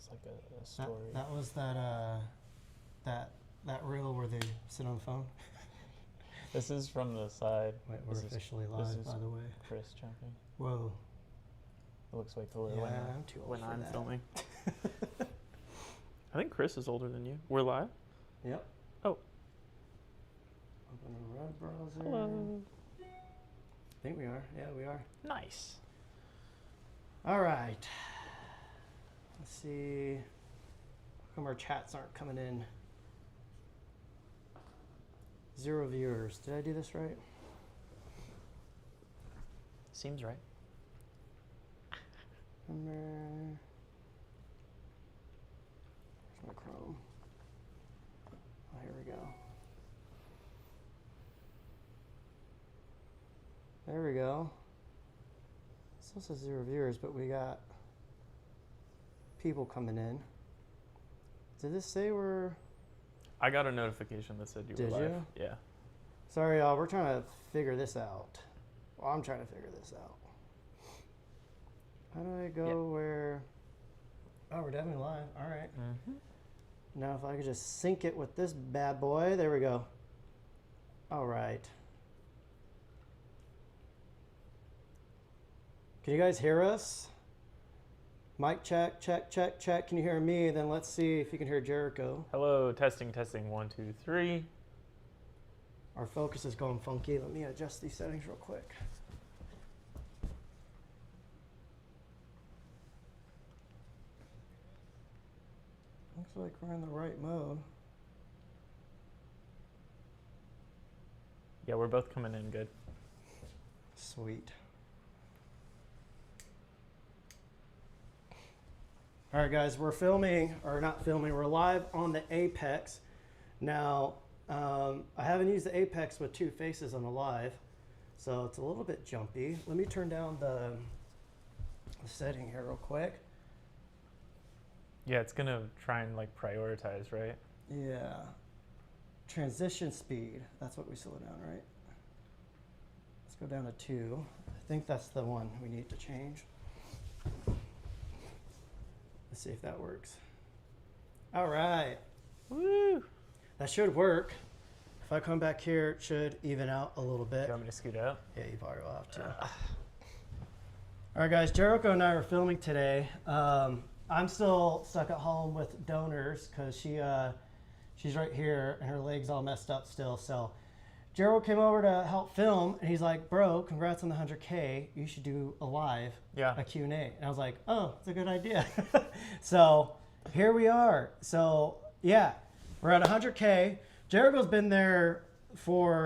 It's like a story. That was that reel where they sit on the phone. This is from the side. Wait, we're officially live, by the way. Chris jumping. Whoa. It looks way cooler I'm too old when for I'm that. filming. I think Chris is older than you. We're live? Yep. Oh. Open the web browser. Hello. I think we are. Yeah, we are. Nice. All right. Let's see. How come our chats aren't coming in? 0 viewers. Did I do this right? Seems right. Where's my Chrome? Oh, here we go. There we go. Still says 0 viewers, but we got people coming in. Did this say we're... I got a notification that said you were live. Did you? Yeah. Sorry, y'all. We're trying to figure this out. Well, I'm trying to figure this out. How do I go where... Oh, we're definitely live. All right. Mm-hmm. Now, if I could just sync it with this bad boy. There we go. All right. Can you guys hear us? Mic check, check, check, check. Can you hear me? Then let's see if you can hear Jericho. Hello, testing, testing, 1, 2, 3. Our focus is going funky. Let me adjust these settings real quick. Looks like we're in the right mode. Yeah, we're both coming in good. Sweet. All right, guys, we're filming, or not filming, we're live on the Apex. Now, I haven't used the Apex with 2 faces on the live, so it's a little bit jumpy. Let me turn down the setting here real quick. Yeah, it's going to try and like prioritize, right? Yeah. Transition speed, that's what we slow down, right? Let's go down to 2. I think that's the one we need to change. Let's see if that works. All right. Woo! That should work. If I come back here, it should even out a little bit. You want me to scoot out? Yeah, you probably will have to. All right, guys. Jericho and I are filming today. I'm still stuck at home with donors because she's right here and her leg's all messed up still. So Jericho came over to help film, and he's like, "Bro, congrats on the 100K. You should do a live, a Q&A." And I was like, "Oh, it's a good idea." So here we are. So yeah, we're at 100K. Jericho's been there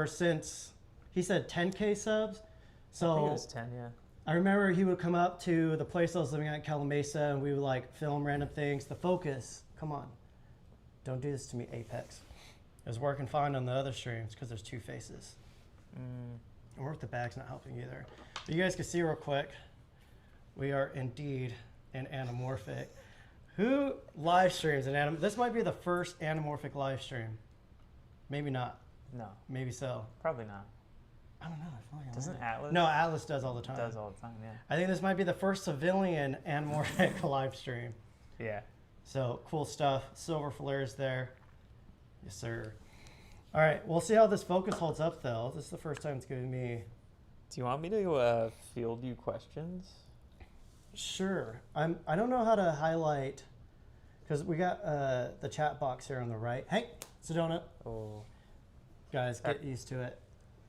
since he said 10K subs. So I think it was 10, yeah. I remember he would come up to the place I was living at in Calamasa, and we would like film random things. The focus, come on, don't do this to me, Apex. It was working fine on the other streams because there's 2 faces. Or if the bag's not helping either. But you guys can see real quick, we are indeed in Anamorphic. Who live streams in Anamorphic? This might be the first Anamorphic live stream. Maybe not. No. Maybe so. Probably not. I don't know. I feel like Doesn't Atlas? No, Atlas does all the time. Does all the time, yeah. I think this might be the first civilian Anamorphic live stream. Yeah. So cool stuff. Silver flares there. Yes, sir. All right, we'll see how this focus holds up, though. This is the first time it's giving me... Do you want me to field you questions? Sure. I don't know how to highlight... Because we got the chat box here on the right. Hey, Sedona. Oh. Guys, get used to it.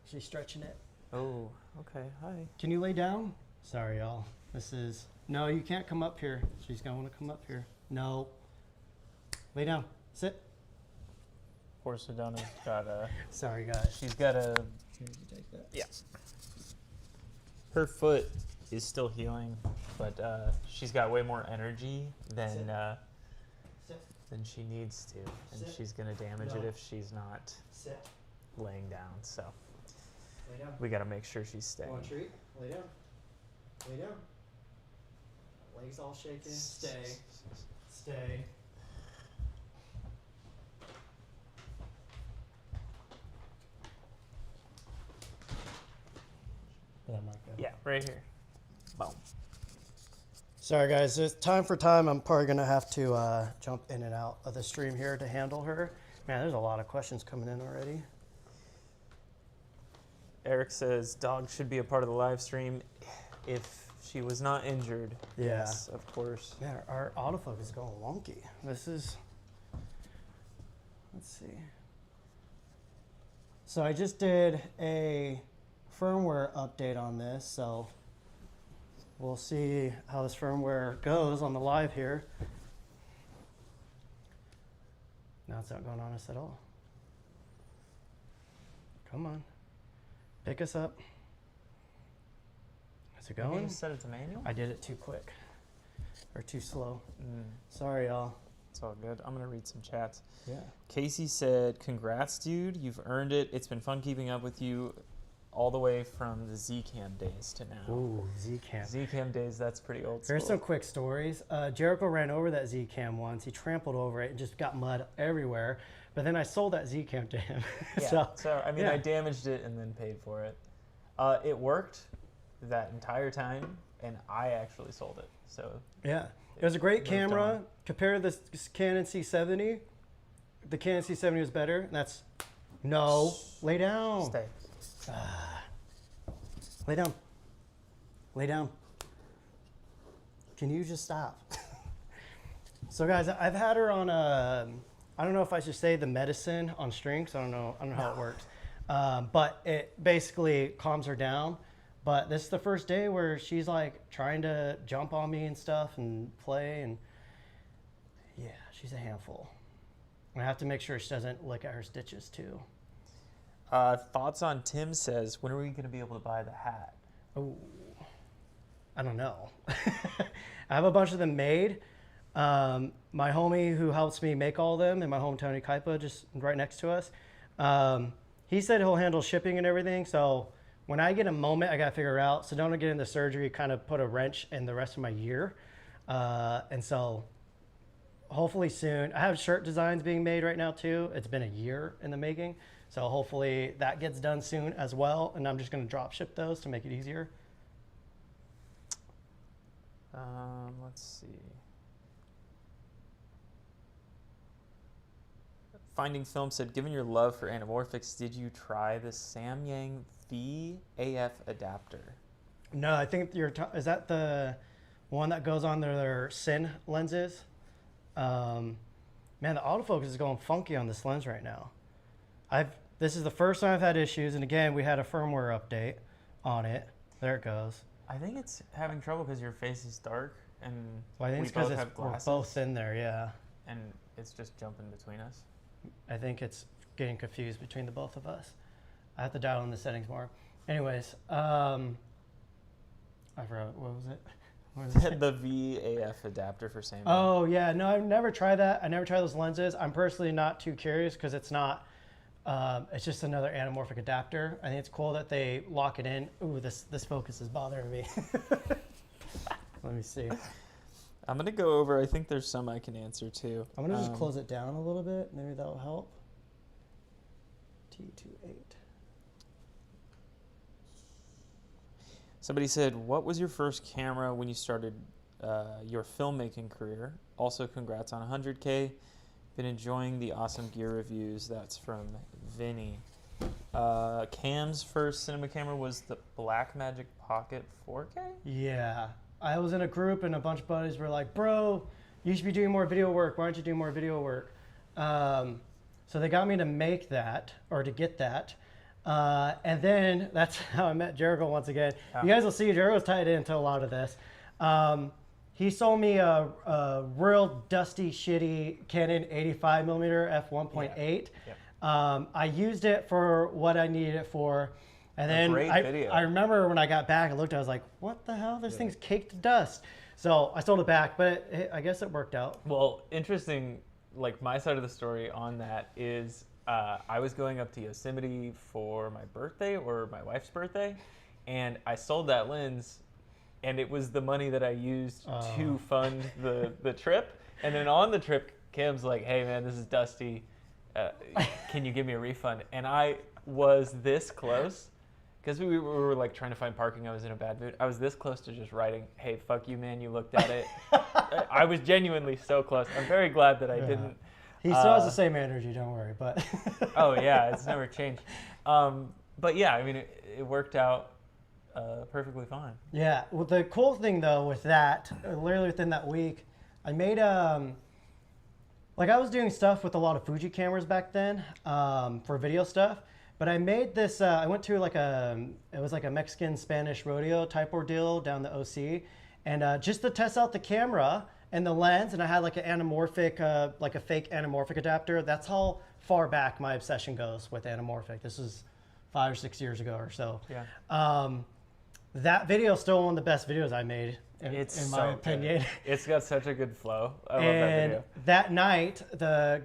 She's stretching it. Oh, okay. Hi. Can you lay down? Sorry, y'all. This is... No, you can't come up here. She's going to want to come up here. No. Lay down. Sit. Poor Sedona's got a... Sorry, guys. She's got a... Here, you take that. Yeah. Her foot is still healing, but she's got way more energy than she needs to, and she's gonna damage it if she's not laying down. So Lay down. we got to make sure she's staying. Want a treat? Lay down. Lay down. Legs all shaking. Stay. Stay. Yeah, right here. Boom. Sorry, guys. It's time for time. I'm probably going to have to jump in and out of the stream here to handle her. Man, there's a lot of questions coming in already. Eric says dog should be a part of the live stream if she was not injured. Yeah. Yes, of course. Man, our autofocus is going wonky. This is, let's see. So I just did a firmware update on this, so we'll see how this firmware goes on the live here. Now it's not going on us at all. Come on. Pick us up. Is it Maybe going? you set it to manual? I did it too quick. Or too slow. Mm, Sorry, y'all. it's all good. I'm going to read some chats. Yeah. Casey said, congrats, dude. You've earned it. It's been fun keeping up with you all the way from the Zcam days to now. Ooh, Zcam. Zcam days, that's pretty old school. Here's some quick stories. Jericho ran over that Zcam once. He trampled over it and just got mud everywhere. But then I sold that Zcam to him. Yeah, so I mean, yeah. I damaged it and then paid for it. It worked that entire time, and I actually sold it. So Yeah. It was a great moved camera. on. Compared to this Canon C70, the Canon C70 was better. And that's, no, lay down. Stay. Lay down. Lay down. Can you just stop? So guys, I've had her on a, I don't know if I should say the medicine on strings. I don't know how it works. But it basically calms her down. But this is the first day where she's like trying to jump on me and stuff and play, and yeah, she's a handful. I have to make sure she doesn't lick at her stitches too. Thoughts on Tim says, when are we going to be able to buy the hat? Oh, I don't know. I have a bunch of them made. My homie who helps me make all of them in my hometown in Kaipa, just right next to us, he said he'll handle shipping and everything. So when I get a moment, I got to figure out. Sedona getting the surgery kind of put a wrench in the rest of my year. And so hopefully soon. I have shirt designs being made right now too. It's been a year in the making. So hopefully that gets done soon as well. And I'm just going to drop ship those to make it easier. Let's see. Finding Film said, given your love for Anamorphics, did you try the Samyang VAF adapter? No, I think is that the one that goes on their Sin lenses? Man, the autofocus is going funky on this lens right now. This is the first time I've had issues, and again, we had a firmware update on it. There it goes. I think it's having trouble because your face is dark, and Well, I think we it's because both have we're glasses, both in there, yeah. and it's just jumping between us. I think it's getting confused between the both of us. I have to dial in the settings more. Anyways, I forgot, what was it? What was it? The VAF adapter for Samyang. Oh, yeah. No, I've never tried that. I never tried those lenses. I'm personally not too curious because it's not, it's just another anamorphic adapter. I think it's cool that they lock it in. Ooh, this focus is bothering me. Let me see. I'm going to go over, I think there's some I can answer too. I'm going to just close it down a little bit. Maybe that'll help. T28. Somebody said, what was your first camera when you started your filmmaking career? Also, congrats on 100K. Been enjoying the awesome gear reviews. That's from Vinny. Cam's first cinema camera was the Blackmagic Pocket 4K? Yeah. I was in a group and a bunch of buddies were like, bro, you should be doing more video work. Why don't you do more video work? So they got me to make that, or to get that. And then that's how I met Jericho once again. Yeah. You guys will see Jericho's tied into a lot of this. He sold me a real dusty, shitty Canon 85mm f1.8. Yep. I used it for what I needed it for. And then great video. I remember when I got back and looked, I was like, what the hell? This thing's caked to dust. So I sold it back, but I guess it worked out. Well, interesting, like my side of the story on that is I was going up to Yosemite for my birthday or my wife's birthday, and I sold that lens, and it was the money that I used to fund the trip. And then on the trip, Cam's like, hey man, this is dusty. Can you give me a refund? And I was this close. because we were like trying to find parking. I was in a bad mood. I was this close to just writing, "Hey, fuck you, man. You looked at it." I was genuinely so close. I'm very glad that I didn't. He still has the same energy. Don't worry, but. Oh yeah, it's never changed. But yeah, I mean, it worked out perfectly fine. Yeah. Well, the cool thing though with that, literally within that week, I made like I was doing stuff with a lot of Fuji cameras back then for video stuff. But I made this, I went to like it was like a Mexican Spanish rodeo type ordeal down the OC. And just to test out the camera and the lens, and I had like an anamorphic, like a fake anamorphic adapter. That's how far back my obsession goes with anamorphic. This was 5 or 6 years ago or so. Yeah. That video is still one of the best videos I made, in my so opinion. good. It's got such a good flow. I love that And video. that night, the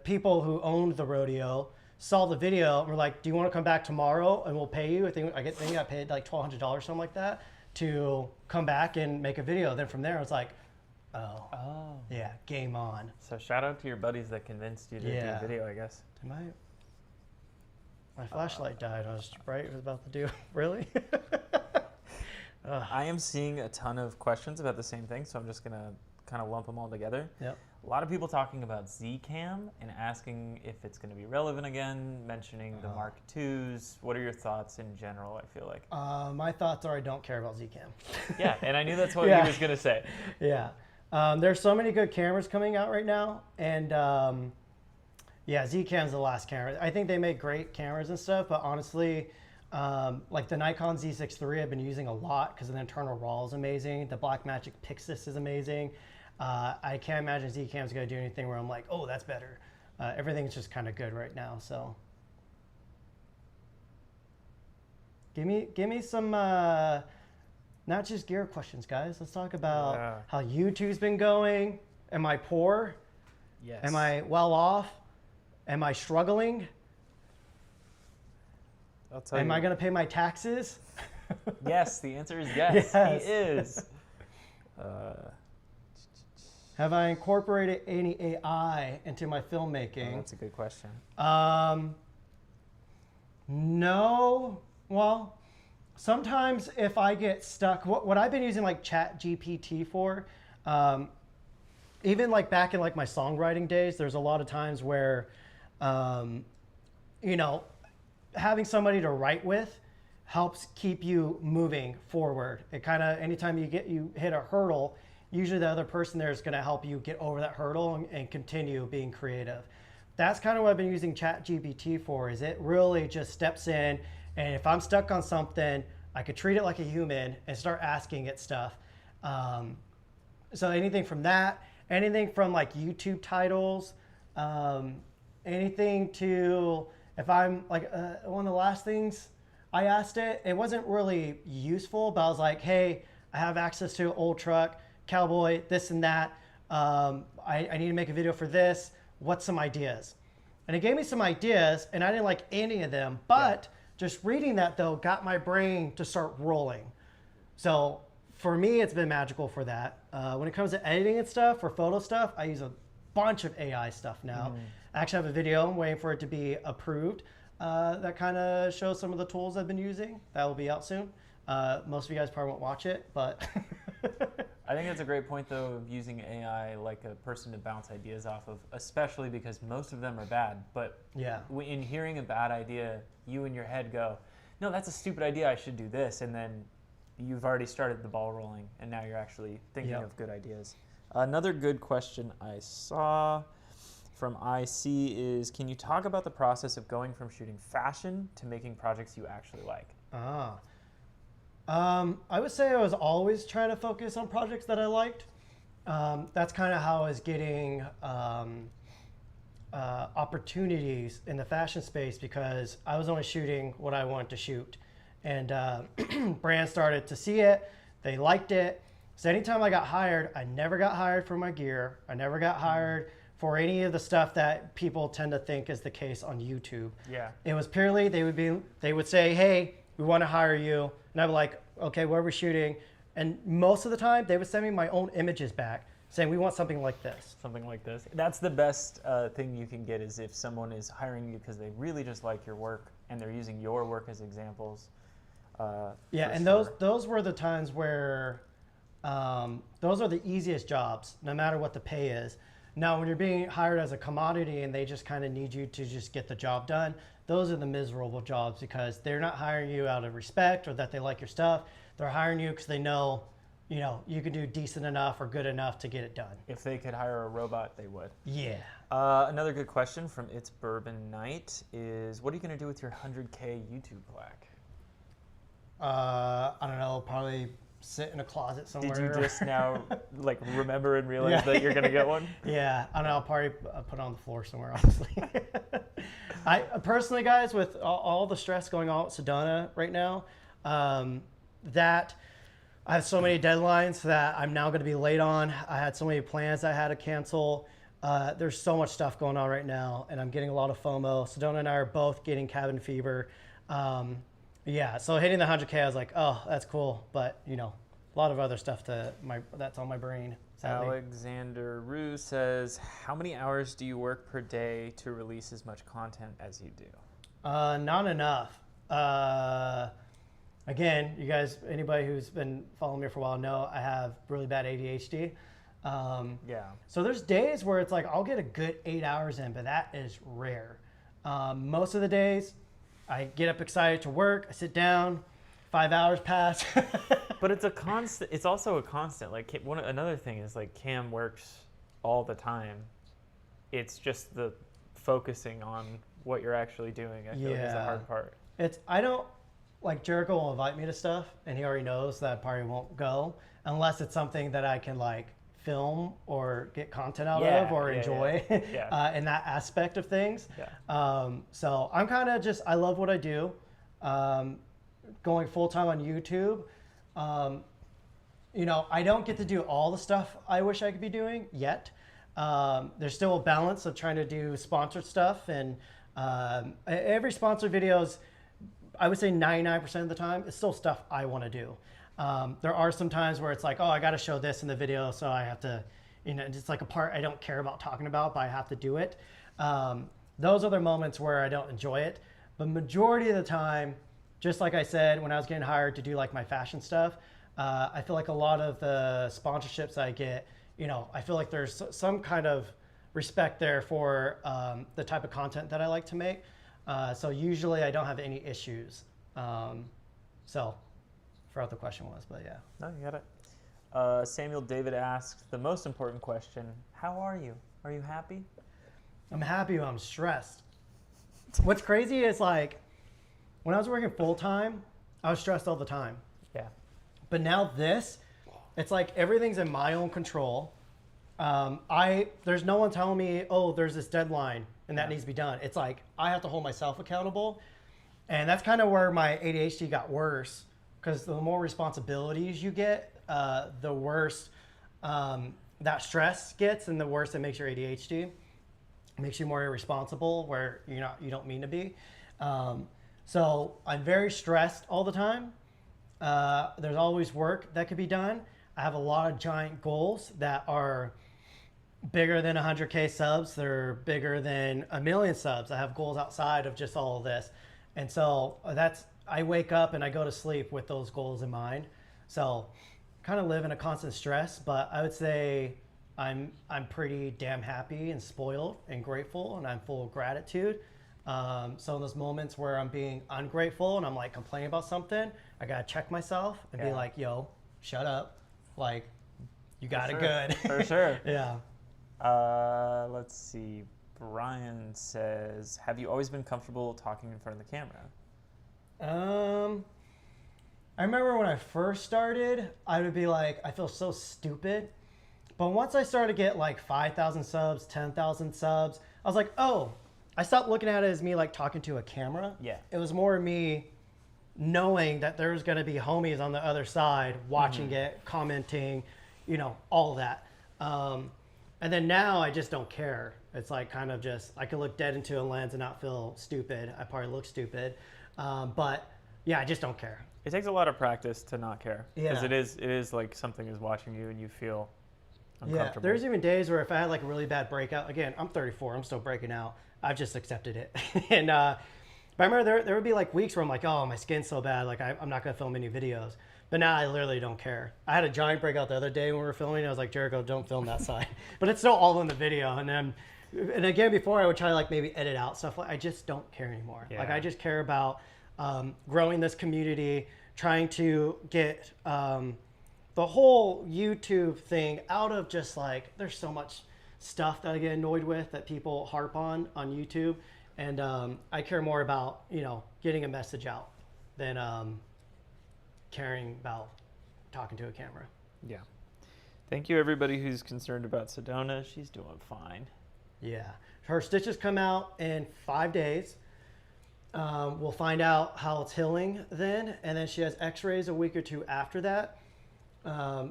people who owned the rodeo saw the video and were like, "Do you want to come back tomorrow and we'll pay you?" I think I got paid like $1,200, something like that, to come back and make a video. Then from there, I was like, "Oh, yeah, game on." So shout out to your buddies that convinced you to do a video, I guess. My flashlight died. I was about to do. Really? I am seeing a ton of questions about the same thing, so I'm just gonna kind of lump them all together. Yep. A lot of people talking about Zcam and asking if it's going to be relevant again, mentioning the Mark IIs. What are your thoughts in general, I feel like? My thoughts are I don't care about Zcam. Yeah, and I knew that's what Yeah. he was going to say. Yeah. There's so many good cameras coming out right now. And yeah, Zcam's the last camera. I think they make great cameras and stuff, but honestly, like the Nikon Z6 III I've been using a lot because the internal RAW is amazing. The Blackmagic Pixis is amazing. I can't imagine Zcam's going to do anything where I'm like, oh, that's better. Everything's just kind of good right now. So give me some not just gear questions, guys. Let's talk about how YouTube's been going. Am I poor? Yes. Am I well off? Am I struggling? I'll tell Am you. I going to pay my taxes? Yes, the answer is yes. Yes. He is. Have I incorporated any AI into my Oh, filmmaking? that's a good question. No. Well, sometimes if I get stuck, what I've been using like Chat GPT for, even like back in like my songwriting days, there's a lot of times where, you know, having somebody to write with helps keep you moving forward. It kind of, anytime you hit a hurdle, usually the other person there is going to help you get over that hurdle and continue being creative. That's kind of what I've been using ChatGPT for, is it really just steps in, and if I'm stuck on something, I could treat it like a human and start asking it stuff. So anything from that, anything from like YouTube titles, anything to, if I'm like, one of the last things I asked it, it wasn't really useful, but I was like, hey, I have access to an old truck, cowboy, this and that. I need to make a video for this. What's some ideas? And it gave me some ideas, and I didn't like any of them, but just reading that though got my brain to start rolling. So for me, it's been magical for that. When it comes to editing and stuff, for photo stuff, I use a bunch of AI stuff now. I actually have a video, I'm waiting for it to be approved, that kind of shows some of the tools I've been using. That will be out soon. Most of you guys probably won't watch it, but I think that's a great point, though, of using AI like a person to bounce ideas off of, especially because most of them are bad. But yeah, in hearing a bad idea, you in your head go, no, that's a stupid idea, I should do this. And then you've already started the ball rolling, and now you're actually thinking of good ideas. Another good question I saw from IC is, can you talk about the process of going from shooting fashion to making projects you actually like? I would say I was always trying to focus on projects that I liked. That's kind of how I was getting opportunities in the fashion space, because I was only shooting what I wanted to shoot. And brands started to see it, they liked it. So anytime I got hired, I never got hired for my gear. I never got hired for any of the stuff that people tend to think is the case on YouTube. Yeah. It was purely, they would say, hey, we want to hire you. And I'd be like, okay, where are we shooting? And most of the time, they would send me my own images back saying, we want something like this. Something like this. That's the best thing you can get, is if someone is hiring you because they really just like your work and they're using your work as examples. Yeah, for and sure. those were the times where those are the easiest jobs, no matter what the pay is. Now, when you're being hired as a commodity and they just kind of need you to just get the job done, those are the miserable jobs because they're not hiring you out of respect or that they like your stuff. They're hiring you because they know, you can do decent enough or good enough to get it done. If they could hire a robot, they would. Yeah. Another good question from It's Bourbon Night is, what are you going to do with your 100K YouTube plaque? I don't know, probably sit in a closet somewhere. Did you just now remember and realize that you're going to get one? Yeah, I don't know, I'll probably put it on the floor somewhere, honestly. I personally, guys, with all the stress going on with Sedona right now, that I have so many deadlines that I'm now going to be late on. I had so many plans I had to cancel. There's so much stuff going on right now, and I'm getting a lot of FOMO. Sedona and I are both getting cabin fever. Yeah, so hitting the 100K, I was like, oh, that's cool. But, a lot of other stuff that's on my brain, sadly. Alexander Rue says, how many hours do you work per day to release as much content as you do? Not enough. Again, you guys, anybody who's been following me for a while know I have really bad ADHD. Yeah. So there's days where it's like I'll get a good 8 hours in, but that is rare. Most of the days, I get up excited to work, I sit down, 5 hours pass. But it's a constant. It's also a constant. Another thing is Cam works all the time. It's just the focusing on what you're actually doing. I feel is the hard part. I don't Jericho will invite me to stuff, and he already knows that I probably won't go unless it's something that I can film or get content out of or enjoy in that aspect of things. Yeah. So I'm kind of I love what I do. Going full time on YouTube, I don't get to do all the stuff I wish I could be doing yet. There's still a balance of trying to do sponsored stuff, and every sponsored videos, I would say 99% of the time, it's still stuff I want to do. There are some times where it's like, oh, I got to show this in the video, so I have to, it's like a part I don't care about talking about, but I have to do it. Those are the moments where I don't enjoy it. But majority of the time, just like I said, when I was getting hired to do my fashion stuff, I feel like a lot of the sponsorships I get, I feel like there's some kind of respect there for the type of content that I like to make. So usually I don't have any issues. So I forgot what the question was, but yeah. No, you got it. Samuel David asks, the most important question, how are you? Are you happy? I'm happy, I'm stressed. What's crazy is when I was working full time, I was stressed all the time. Yeah. But now it's like everything's in my own control. There's no one telling me, oh, there's this deadline and that needs to be done. It's like I have to hold myself accountable. And that's kind of where my ADHD got worse, because the more responsibilities you get, the worse that stress gets, and the worse it makes your ADHD. It makes you more irresponsible where you don't mean to be. So I'm very stressed all the time. There's always work that could be done. I have a lot of giant goals that are bigger than 100K subs. They're bigger than 1 million subs. I have goals outside of just all of this. And so I wake up and I go to sleep with those goals in mind. So kind of live in a constant stress, but I would say I'm pretty damn happy and spoiled and grateful, and I'm full of gratitude. So in those moments where I'm being ungrateful and I'm complaining about something, I gotta check myself and be like, yo, shut up. You got it good. For sure. Yeah. Let's see. Brian says, have you always been comfortable talking in front of the camera? I remember when I first started, I would be I feel so stupid. But once I started to get 5,000 subs, 10,000 subs, I was like, oh, I stopped looking at it as me talking to a camera. Yeah. It was more me knowing that there's going to be homies on the other side watching it, commenting, all of that. And then now I just don't care. It's kind of just, I can look dead into a lens and not feel stupid. I probably look stupid. But yeah, I just don't care. It takes a lot of practice to not care. Because Yeah. it is something is watching you and you feel Yeah, uncomfortable. there's even days where if I had a really bad breakout, again, I'm 34, I'm still breaking out. I've just accepted it. And But I remember there would be like weeks where I'm like, oh, my skin's so bad, like I'm not gonna film any videos. But now I literally don't care. I had a giant breakout the other day when we were filming. I was like, Jericho, don't film that side. But it's still all in the video. And again, before I would try to like maybe edit out stuff. I just don't care anymore. Yeah. Like I just care about growing this community, trying to get the whole YouTube thing out of just like, there's so much stuff that I get annoyed with that people harp on YouTube. And I care more about, you know, getting a message out than caring about talking to a camera. Yeah. Thank you, everybody who's concerned about Sedona. She's doing fine. Yeah. Her stitches come out in 5 days. We'll find out how it's healing then. And then she has x-rays a week or two after that.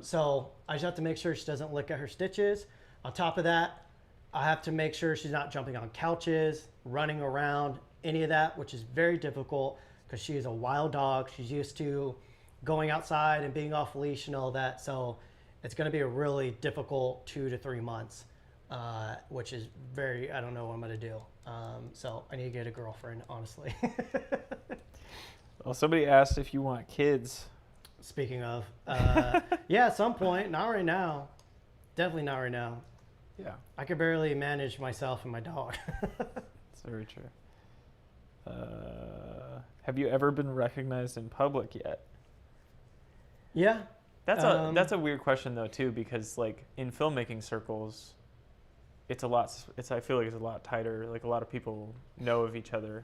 So I just have to make sure she doesn't lick at her stitches. On top of that, I have to make sure she's not jumping on couches, running around, any of that, which is very difficult because she is a wild dog. She's used to going outside and being off leash and all that. So it's going to be a really difficult 2 to 3 months, which is I don't know what I'm going to do. So I need to get a girlfriend, honestly. Well, somebody asked if you want kids. Speaking of, yeah, at some point, not right now. Definitely not right now. Yeah. I could barely manage myself and my dog. That's very true. Have you ever been recognized in public yet? Yeah. That's a weird question though too, because like in filmmaking circles, I feel like it's a lot tighter. Like a lot of people know of each other.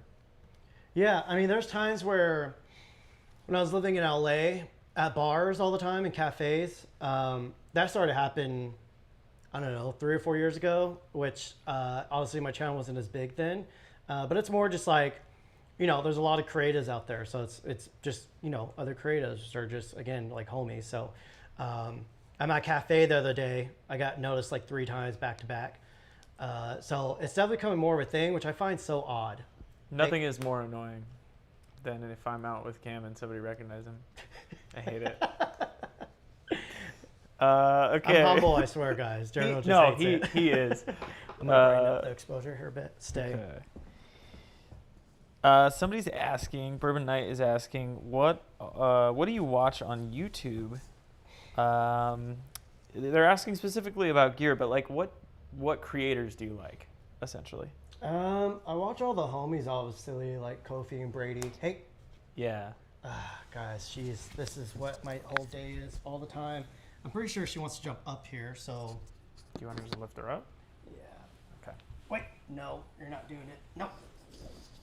Yeah, I mean, there's times where when I was living in LA at bars all the time and cafes, that started to happen, I don't know, 3 or 4 years ago, which obviously my channel wasn't as big then. But it's more just like, you know, there's a lot of creatives out there. So it's just, you know, other creatives are just, again, like homies. So I'm at a cafe the other day. I got noticed like 3 times back to back. So it's definitely becoming more of a thing, which I find so odd. Nothing is more annoying than if I'm out with Cam and somebody recognizes him. I hate it. Okay. I'm humble, I swear, guys. Jericho just hates it. He is. I'm gonna brighten up the exposure here a bit. Stay. Okay. Somebody's asking. Bourbon Knight is asking, what do you watch on YouTube? They're asking specifically about gear, but like what creators do you like, essentially? I watch all the homies, obviously, like Kofi and Brady. Hey. Yeah. Guys, this is what my whole day is all the time. I'm pretty sure she wants to jump up here, so. Do you want me to lift her up? Yeah. Okay. Wait, no, you're not doing it. No.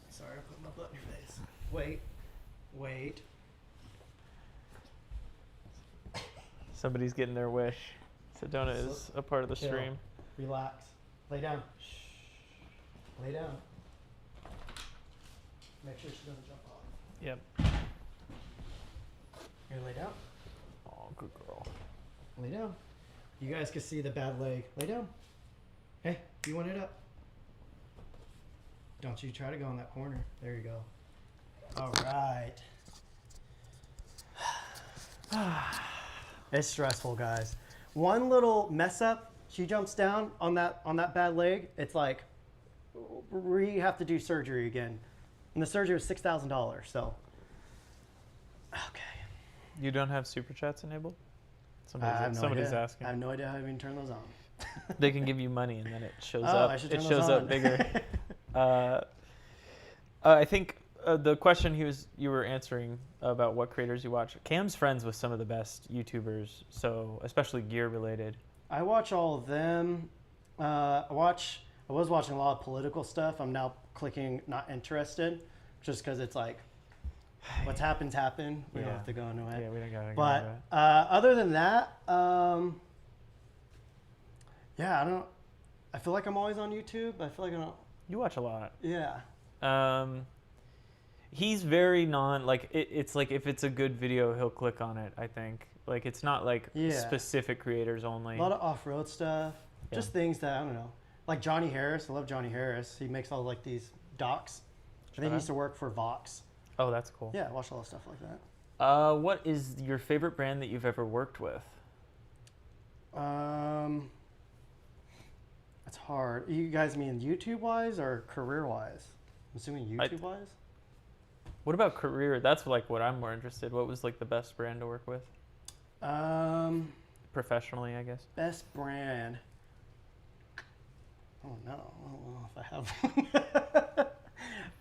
Sorry, I put my butt in your face. Wait. Somebody's getting their wish. Sedona is a part of the Chill. stream. Relax. Lay down. Lay down. Make sure she doesn't jump off. Yep. You're gonna lay down? Oh, good girl. Lay down. You guys can see the bad leg. Lay down. Hey, you want it up? Don't you try to go in that corner. There you go. All right. It's stressful, guys. One little mess up, she jumps down on that bad leg. It's like we have to do surgery again, and the surgery was $6,000. So, okay. You don't have super chats enabled? I Somebody's have no idea. asking. I have no idea how to even turn those on. They can give you money and then it shows Oh, up. I should It turn shows those up on. bigger. I think the question you were answering about what creators you watch. Cam's friends with some of the best YouTubers, so especially gear related. I watch all of them. I was watching a lot of political stuff. I'm now clicking not interested, just because it's like, what's happened. We don't have to go into it. Yeah, we don't gotta go But into it. other than that, yeah, I feel like I'm always on YouTube. I feel like I don't. You watch a lot. Yeah. He's very it's like if it's a good video, he'll click on it, I think. Like it's not like specific creators only. A lot of off-road stuff. Yeah. Just things that, I don't know. Like Johnny Harris. I love Johnny Harris. He makes all like these docs. I think he used to work for Vox. Oh, that's cool. Yeah, I watch a lot of stuff like that. What is your favorite brand that you've ever worked with? It's hard. You guys mean YouTube-wise or career-wise? I'm assuming YouTube-wise? What about career? That's like what I'm more interested. What was like the best brand to work with professionally, I guess? Best brand. Oh no, I don't know if I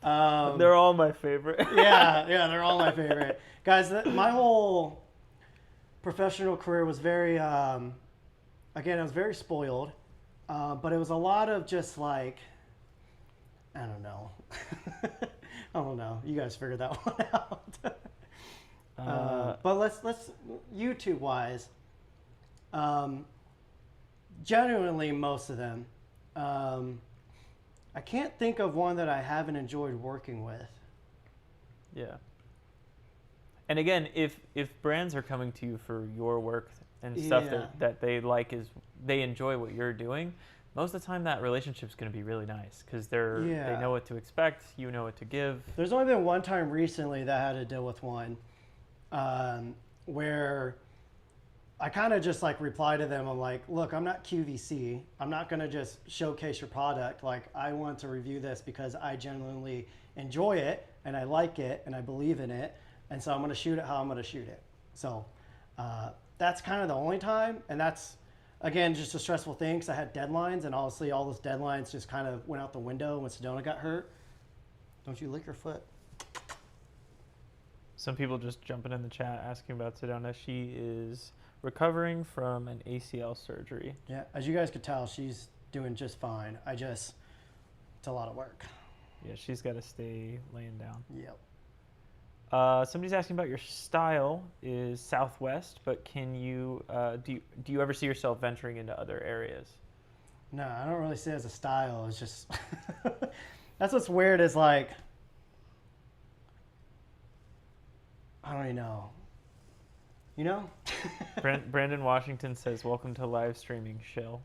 have. They're all my favorite. yeah, they're all my favorite. Guys, my whole professional career was very, again, I was very spoiled, but it was a lot of just like, I don't know. I don't know. You guys figured that one out. But let's YouTube wise, genuinely most of them. I can't think of one that I haven't enjoyed working with. Yeah. And again, if brands are coming to you for your work and stuff that they like is they enjoy what you're doing, most of the time that relationship's going to be really nice because they know what to expect, you know what to give. There's only been one time recently that I had to deal with one where I kind of just like reply to them. I'm like, look, I'm not QVC. I'm not going to just showcase your product. Like, I want to review this because I genuinely enjoy it and I like it and I believe in it. And so I'm going to shoot it how I'm going to shoot it. So that's kind of the only time. And that's, again, just a stressful thing because I had deadlines. And honestly, all those deadlines just kind of went out the window when Sedona got hurt. Don't you lick your foot. Some people just jumping in the chat asking about Sedona. She is recovering from an ACL surgery. Yeah, as you guys could tell, she's doing just fine. It's a lot of work. Yeah, she's got to stay laying down. Yep. Somebody's asking about your style is Southwest, but can you do you ever see yourself venturing into other areas? No, I don't really see it as a style. It's just that's what's weird is like I don't even know. You know? Brandon Washington says, "Welcome to live streaming, shill."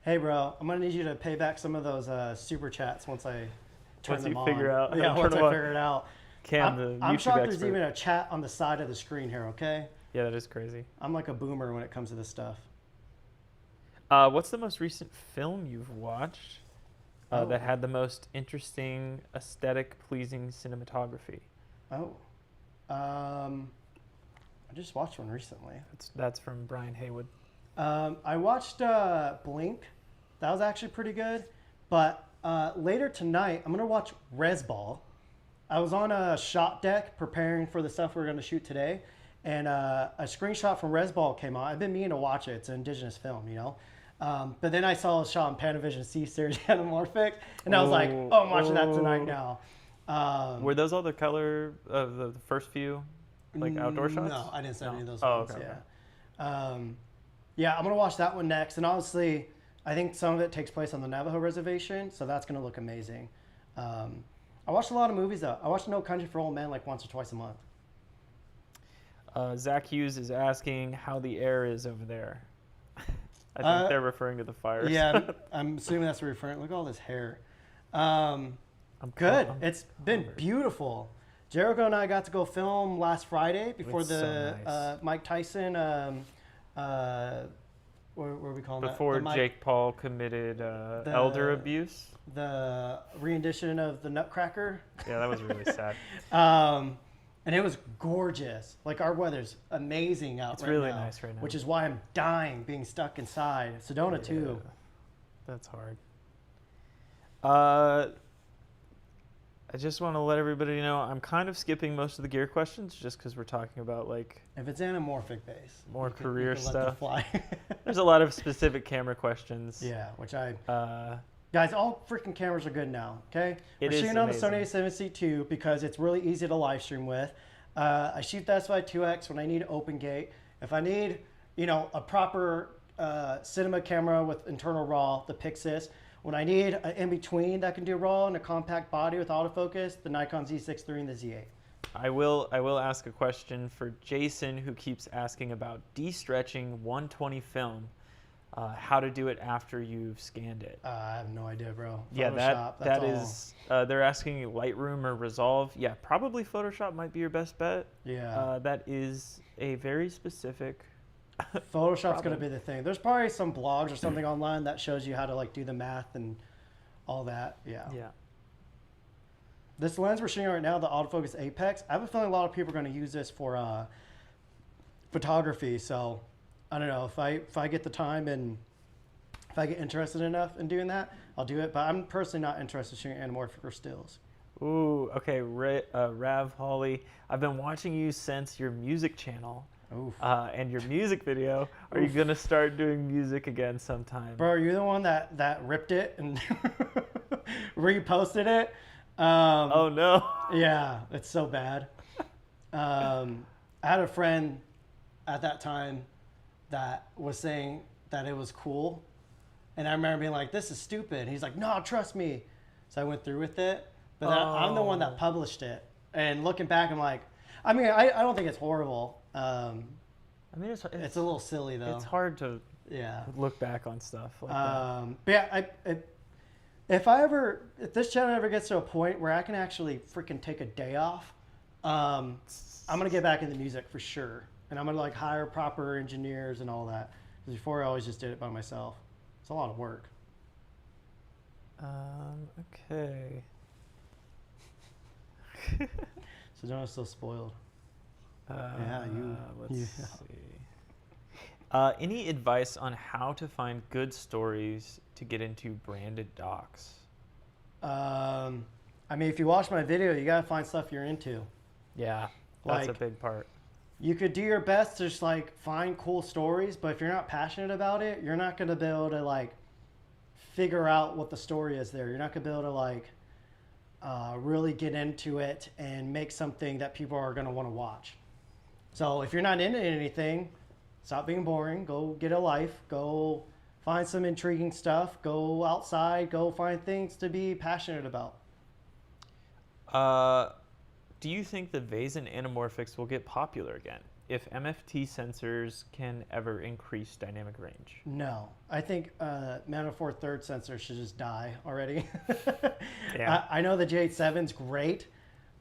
Hey, bro, I'm gonna need you to pay back some of those super chats once I turn them on. Figure out. Yeah, once I figure it out. Cam, the YouTube I'm shocked expert. there's even a chat on the side of the screen here. Okay. Yeah, that is crazy. I'm like a boomer when it comes to this stuff. What's the most recent film you've watched that had the most interesting, aesthetic, pleasing cinematography? Oh. I just watched one recently. That's from Brian Haywood. I watched Blink. That was actually pretty good. But later tonight, I'm going to watch Resball. I was on a shot deck preparing for the stuff we're going to shoot today. And a screenshot from Resball came out. I've been meaning to watch it. It's an indigenous film, you know. But then I saw a shot on Panavision C series Anamorphic. And I was like, oh, I'm watching that tonight now. Were those all the color of the first few? Like outdoor shots? No, I didn't send any of those ones. Okay, yeah. Yeah, I'm going to watch that one next. And honestly, I think some of it takes place on the Navajo reservation, so that's going to look amazing. I watched a lot of movies, though. I watched No Country for Old Men like once or twice a month. Zach Hughes is asking how the air is over there. I think they're referring to the fires. Yeah, I'm assuming that's referring. Look at all this hair. I'm good. It's been beautiful. Jericho and I got to go film last Friday before Mike Tyson, what are we calling before that? Jake Paul committed elder abuse. The rendition of the Nutcracker. Yeah, that was really sad. And it was gorgeous. Like, our weather's amazing out it's right really now. Nice right now. Which is why I'm dying being stuck inside. Sedona, too. That's hard. I just want to let everybody know I'm kind of skipping most of the gear questions just because we're talking about like if it's anamorphic base, more career stuff. Fly. There's a lot of specific camera questions. Yeah, which guys, all freaking cameras are good now. Okay, we're shooting on the Sony A7C II because it's really easy to live stream with. I shoot the S5 when I need open gate. If I need, a proper cinema camera with internal RAW, the Pixis. When I need an in-between that can do RAW and a compact body with autofocus, the Nikon Z6 III and the Z8. I will ask a question for Jason, who keeps asking about de-stretching 120 film. How to do it after you've scanned it. I have no idea, bro. Photoshop, that is, they're asking Lightroom or Resolve. Yeah, probably Photoshop might be your best bet. Yeah. That is a very specific Photoshop's going to be the thing. There's probably some blogs or something online that shows you how to like do the math and all that. Yeah. Yeah. This lens we're shooting right now, the autofocus Apex, I have a feeling a lot of people are going to use this for photography. So I don't know if I get the time and if I get interested enough in doing that, I'll do it. But I'm personally not interested in shooting anamorphic or stills. Ooh, okay, Rav Holly, I've been watching you since your music channel. Oof. And your music video. Are you gonna start doing music again sometime? Bro, are you the one that ripped it and reposted it? Oh no. Yeah, it's so bad. I had a friend at that time that was saying that it was cool. And I remember being like, this is stupid. And he's like, no, trust me. So I went through with it. But I'm the one that published it. And looking back, I'm like, I mean, I don't think it's horrible. I mean, it's a little silly though. It's hard to yeah look back on stuff like that. But yeah, if this channel ever gets to a point where I can actually freaking take a day off, I'm gonna get back into music for sure, and I'm gonna like hire proper engineers and all that. Because before I always just did it by myself. It's a lot of work. Okay. Sedona's so spoiled. Yeah, let's see. Any advice on how to find good stories to get into branded docs? I mean, if you watch my video, you gotta find stuff you're into. Yeah, that's a Like, big part. You could do your best to just like find cool stories, but if you're not passionate about it, you're not gonna be able to like figure out what the story is there. You're not gonna be able to like really get into it and make something that people are gonna want to watch. So if you're not into anything, stop being boring. Go get a life. Go find some intriguing stuff. Go outside. Go find things to be passionate about. Do you think the Vazen anamorphics will get popular again if MFT sensors can ever increase dynamic range? No, I think Manifold third sensor should just die already. Yeah. I know the J87's great,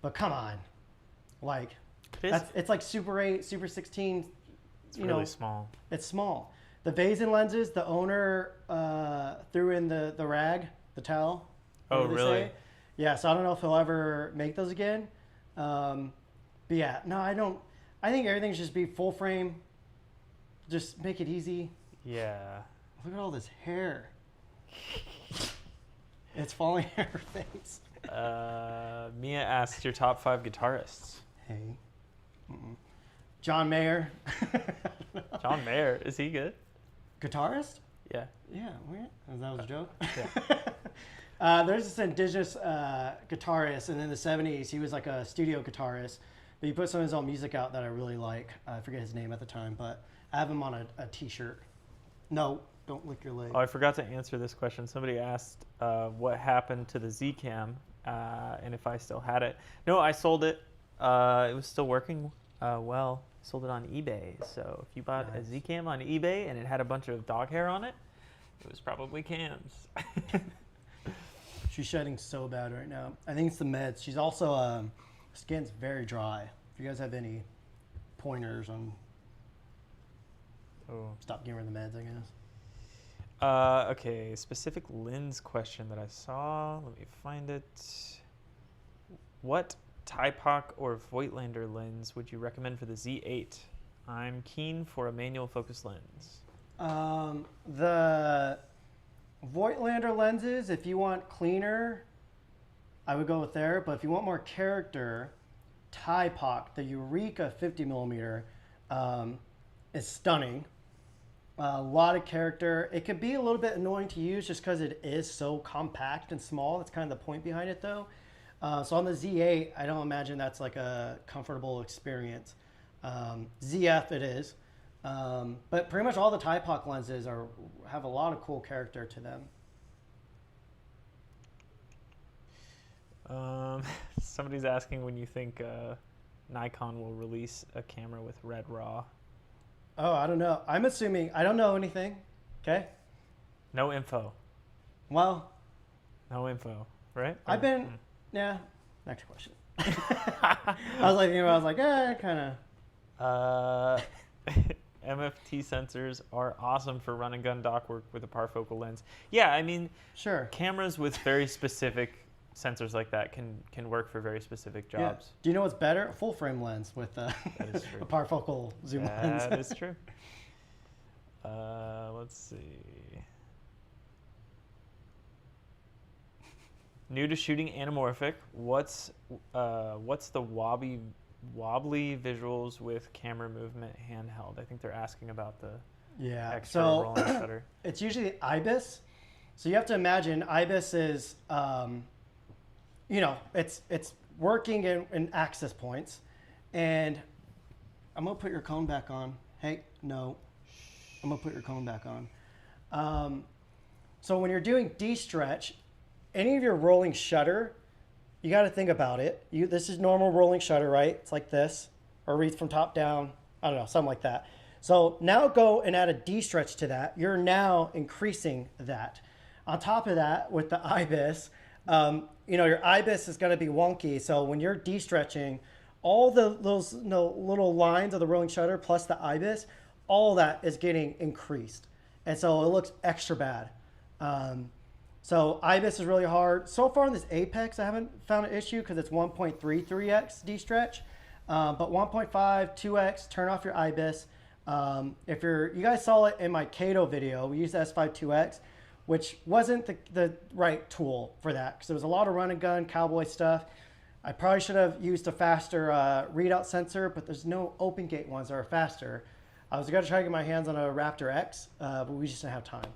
but come on, like it's like Super 8, Super 16. It's really small. It's small. The Vazen lenses, the owner threw in the rag, the towel. Oh, really? Say. Yeah, so I don't know if he'll ever make those again. But yeah, no, I don't. I think everything should just be full frame. Just make it easy. Yeah. Look at all this hair. It's falling on her face. Mia asked your top 5 guitarists. Hey. John Mayer. John Mayer, is he good? Guitarist? Yeah. Yeah, weird. That was a joke. Yeah. There's this indigenous guitarist, and in the 70s, he was like a studio guitarist. But he put some of his own music out that I really like. I forget his name at the time, but I have him on a t-shirt. No, don't lick your leg. Oh, I forgot to answer this question. Somebody asked what happened to the Z-Cam and if I still had it. No, I sold it. It was still working well. Sold it on eBay. So if you bought a Z-Cam on eBay and it had a bunch of dog hair on it, it was probably Cam's. She's shedding so bad right now. I think it's the meds. She's also, skin's very dry. If you guys have any pointers on, stop giving her the meds, I guess. Okay, specific lens question that I saw. Let me find it. What Typoc or Voigtlander lens would you recommend for the Z8? I'm keen for a manual focus lens. The Voigtlander lenses, if you want cleaner, I would go with there. But if you want more character, Typoc, the Eureka 50 millimeter, is stunning. A lot of character. It could be a little bit annoying to use just because it is so compact and small. That's kind of the point behind it, though. So on the Z8, I don't imagine that's like a comfortable experience. ZF it is. But pretty much all the Typoc lenses have a lot of cool character to them. Somebody's asking when you think Nikon will release a camera with red RAW. Oh, I don't know. I'm assuming, I don't know anything. Okay. No info. Well, No info, right? I've been, yeah, next question. I was like, kind of. MFT sensors are awesome for run and gun dock work with a parfocal lens. Yeah, I mean, Sure. cameras with very specific sensors like that can work for very specific Yeah. jobs. Do you know what's better? A full frame lens with That is true. a parfocal zoom lens. That is true. Let's see. New to shooting Anamorphic, what's the wobbly visuals with camera movement handheld? I think they're asking about the Yeah. extra So rolling shutter. it's usually IBIS. So you have to imagine IBIS is, it's working in access points, and I'm gonna put your cone back on. Hey, no, I'm gonna put your cone back on. So when you're doing de-stretch, any of your rolling shutter, you got to think about it. This is normal rolling shutter, right? It's like this, or reads from top down. I don't know, something like that. So now go and add a de-stretch to that. You're now increasing that. On top of that, with the IBIS, your IBIS is going to be wonky. So when you're de-stretching, all those little lines of the rolling shutter plus the IBIS, all that is getting increased. And so it looks extra bad. So IBIS is really hard. So far in this Apex, I haven't found an issue because it's 1.33x de-stretch. But 1.5, 2x, turn off your IBIS. If you guys saw it in my Kato video, we used the S5 2x, which wasn't the right tool for that because there was a lot of run and gun cowboy stuff. I probably should have used a faster readout sensor, but there's no open gate ones that are faster. I was going to try to get my hands on a Raptor X, but we just didn't have time.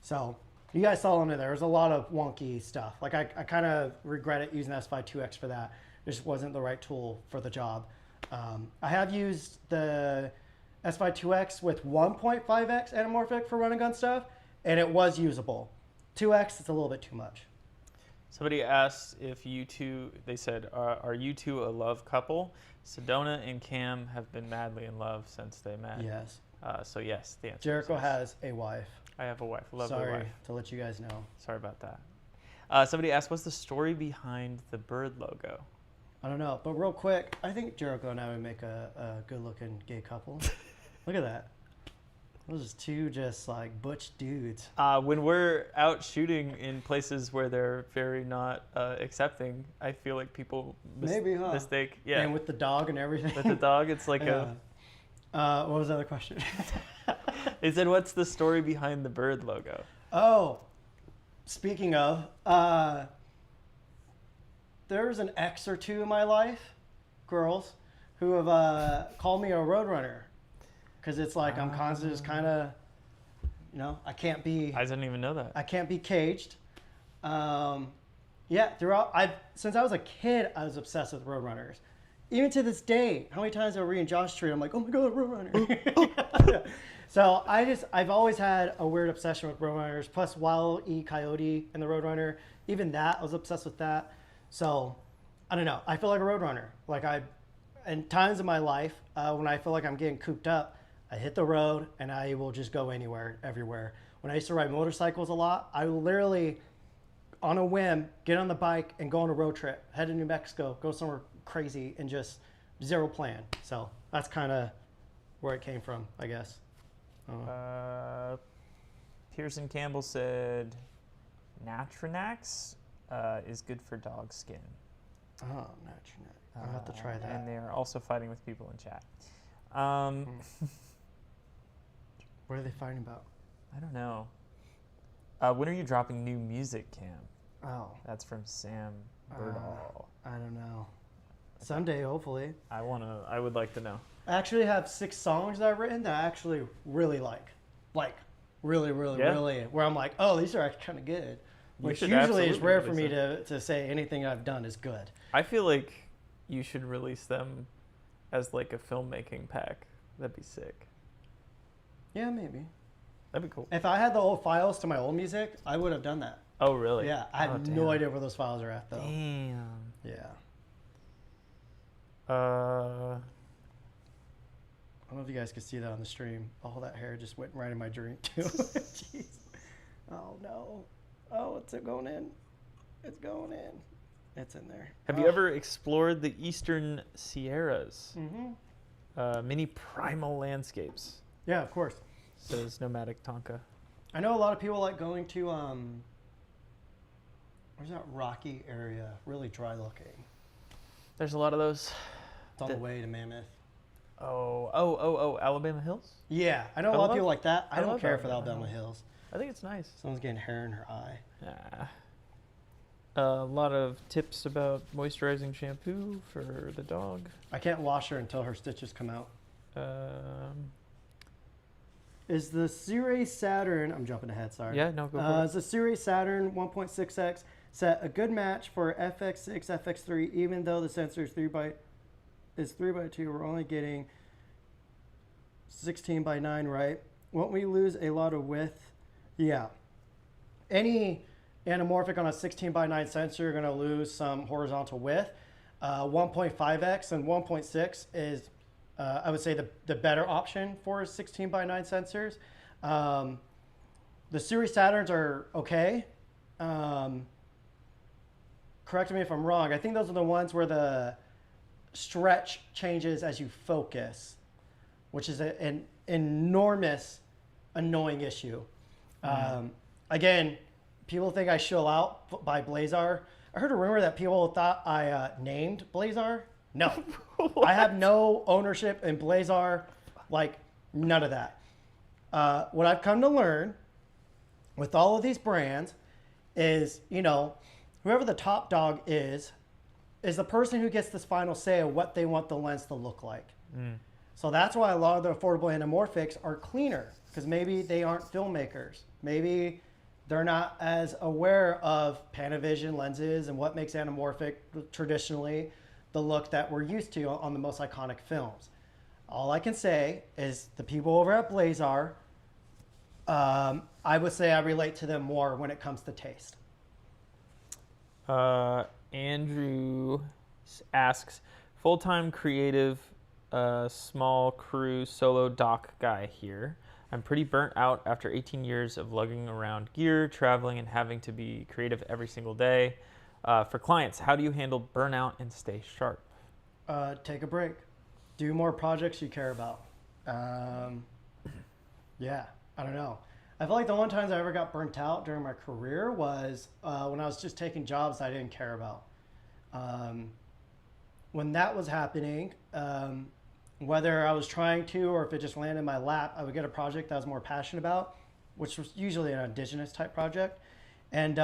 So you guys saw them in there. There's a lot of wonky stuff. Like I kind of regret it using S5 2x for that. It just wasn't the right tool for the job. I have used the S5 2x with 1.5x anamorphic for run and gun stuff, and it was usable. 2x, it's a little bit too much. Somebody asked if you two, they said, are you two a love couple? Sedona and Cam have been madly in love since they met. Yes. So yes, the answer Jericho is yes. has a wife. I have a wife, a lovely Sorry wife. to let you guys know. Sorry about that. Somebody asked, what's the story behind the bird logo? I don't know, but real quick, I think Jericho and I would make a good-looking gay couple. Look at that. Those are two just like butch dudes. When we're out shooting in places where they're very not accepting, I feel like people mistake. Yeah. And with the dog and everything. With the dog, it's like yeah. What was the other question? They said, what's the story behind the bird logo? Oh, speaking of, there's an ex or two in my life, girls, who have called me a roadrunner. Because it's like I'm constantly just kind of, I can't be. I didn't even know that. I can't be caged. Since I was a kid, I was obsessed with roadrunners. Even to this day, how many times I read in Josh Street, I'm like, oh my god, roadrunner. So I've always had a weird obsession with roadrunners. Plus Wild E. Coyote and the Roadrunner. Even that, I was obsessed with that. So I don't know. I feel like a roadrunner. In times of my life when I feel like I'm getting cooped up, I hit the road and I will just go anywhere, everywhere. When I used to ride motorcycles a lot, I will literally, on a whim, get on the bike and go on a road trip, head to New Mexico, go somewhere crazy, and just zero plan. So that's kind of where it came from, I guess. Pearson Campbell said, Natrinax is good for dog skin. Oh, Natrinax. I'll have to try that. And they are also fighting with people in chat. What are they fighting about? I don't know. When are you dropping new music, Cam? Oh. That's from Sam Birdall. I don't know. Someday, hopefully. I would like to know. I actually have 6 songs that I've written that I actually really like. Like, really, really. Where I'm like, oh, these are actually kind of good. Which usually is rare for me to say anything I've done is good. I feel like you should release them as like a filmmaking pack. That'd be sick. Yeah, maybe. That'd be cool. If I had the old files to my old music, I would have done that. Oh, really? Yeah, I have no idea where those files are at, though. Damn. Yeah. I don't know if you guys could see that on the stream. All that hair just went right in my drink, too. Jeez. Oh, no. Oh, it's going in. It's going in. It's in there. Have you ever explored the Eastern Sierras? Mm-hmm. Mini primal landscapes. Yeah, of course. Says Nomadic Tonka. I know a lot of people like going to, Where's that rocky area? Really dry looking. There's a lot of those. It's on the way to Mammoth. Oh, Alabama Hills? Yeah, I know a I lot of love- people like that. I I don't love care for the Alabama Alabama Hills. I think it's nice. Someone's getting hair in her eye. A lot of tips about moisturizing shampoo for the dog. I can't wash her until her stitches come out. Is the Series Saturn, I'm jumping ahead, sorry. Yeah, no, go for Is the Series Saturn 1.6X set a good match for FX6, FX3, even though the sensor is 3x2, we're only getting 16:9, right? Won't we lose a lot of width? Yeah. Any anamorphic on a 16:9 sensor, you're gonna lose some horizontal width. 1.5X and 1.6 is I would say the better option for 16:9 sensors. The Series Saturns are okay. Correct me if I'm wrong. I think those are the ones where the stretch changes as you focus, which is an enormous, annoying issue. Again, people think I shill out by Blazar. I heard a rumor that people thought I named Blazar. No, I have no ownership in Blazar, like none of that. What I've come to learn with all of these brands is, you know, whoever the top dog is the person who gets this final say of what they want the lens to look like. So that's why a lot of the affordable anamorphics are cleaner, because maybe they aren't filmmakers. Maybe they're not as aware of Panavision lenses and what makes anamorphic traditionally the look that we're used to on the most iconic films. All I can say is the people over at Blazar, I would say I relate to them more when it comes to taste. Andrew asks, full-time creative, small crew solo doc guy here. I'm pretty burnt out after 18 years of lugging around gear, traveling, and having to be creative every single day. For clients, how do you handle burnout and stay sharp? Take a break. Do more projects you care about. Yeah, I don't know. I feel like the only times I ever got burnt out during my career was when I was just taking jobs I didn't care about. When that was happening, whether I was trying to or if it just landed in my lap, I would get a project that I was more passionate about, which was usually an indigenous type project. And,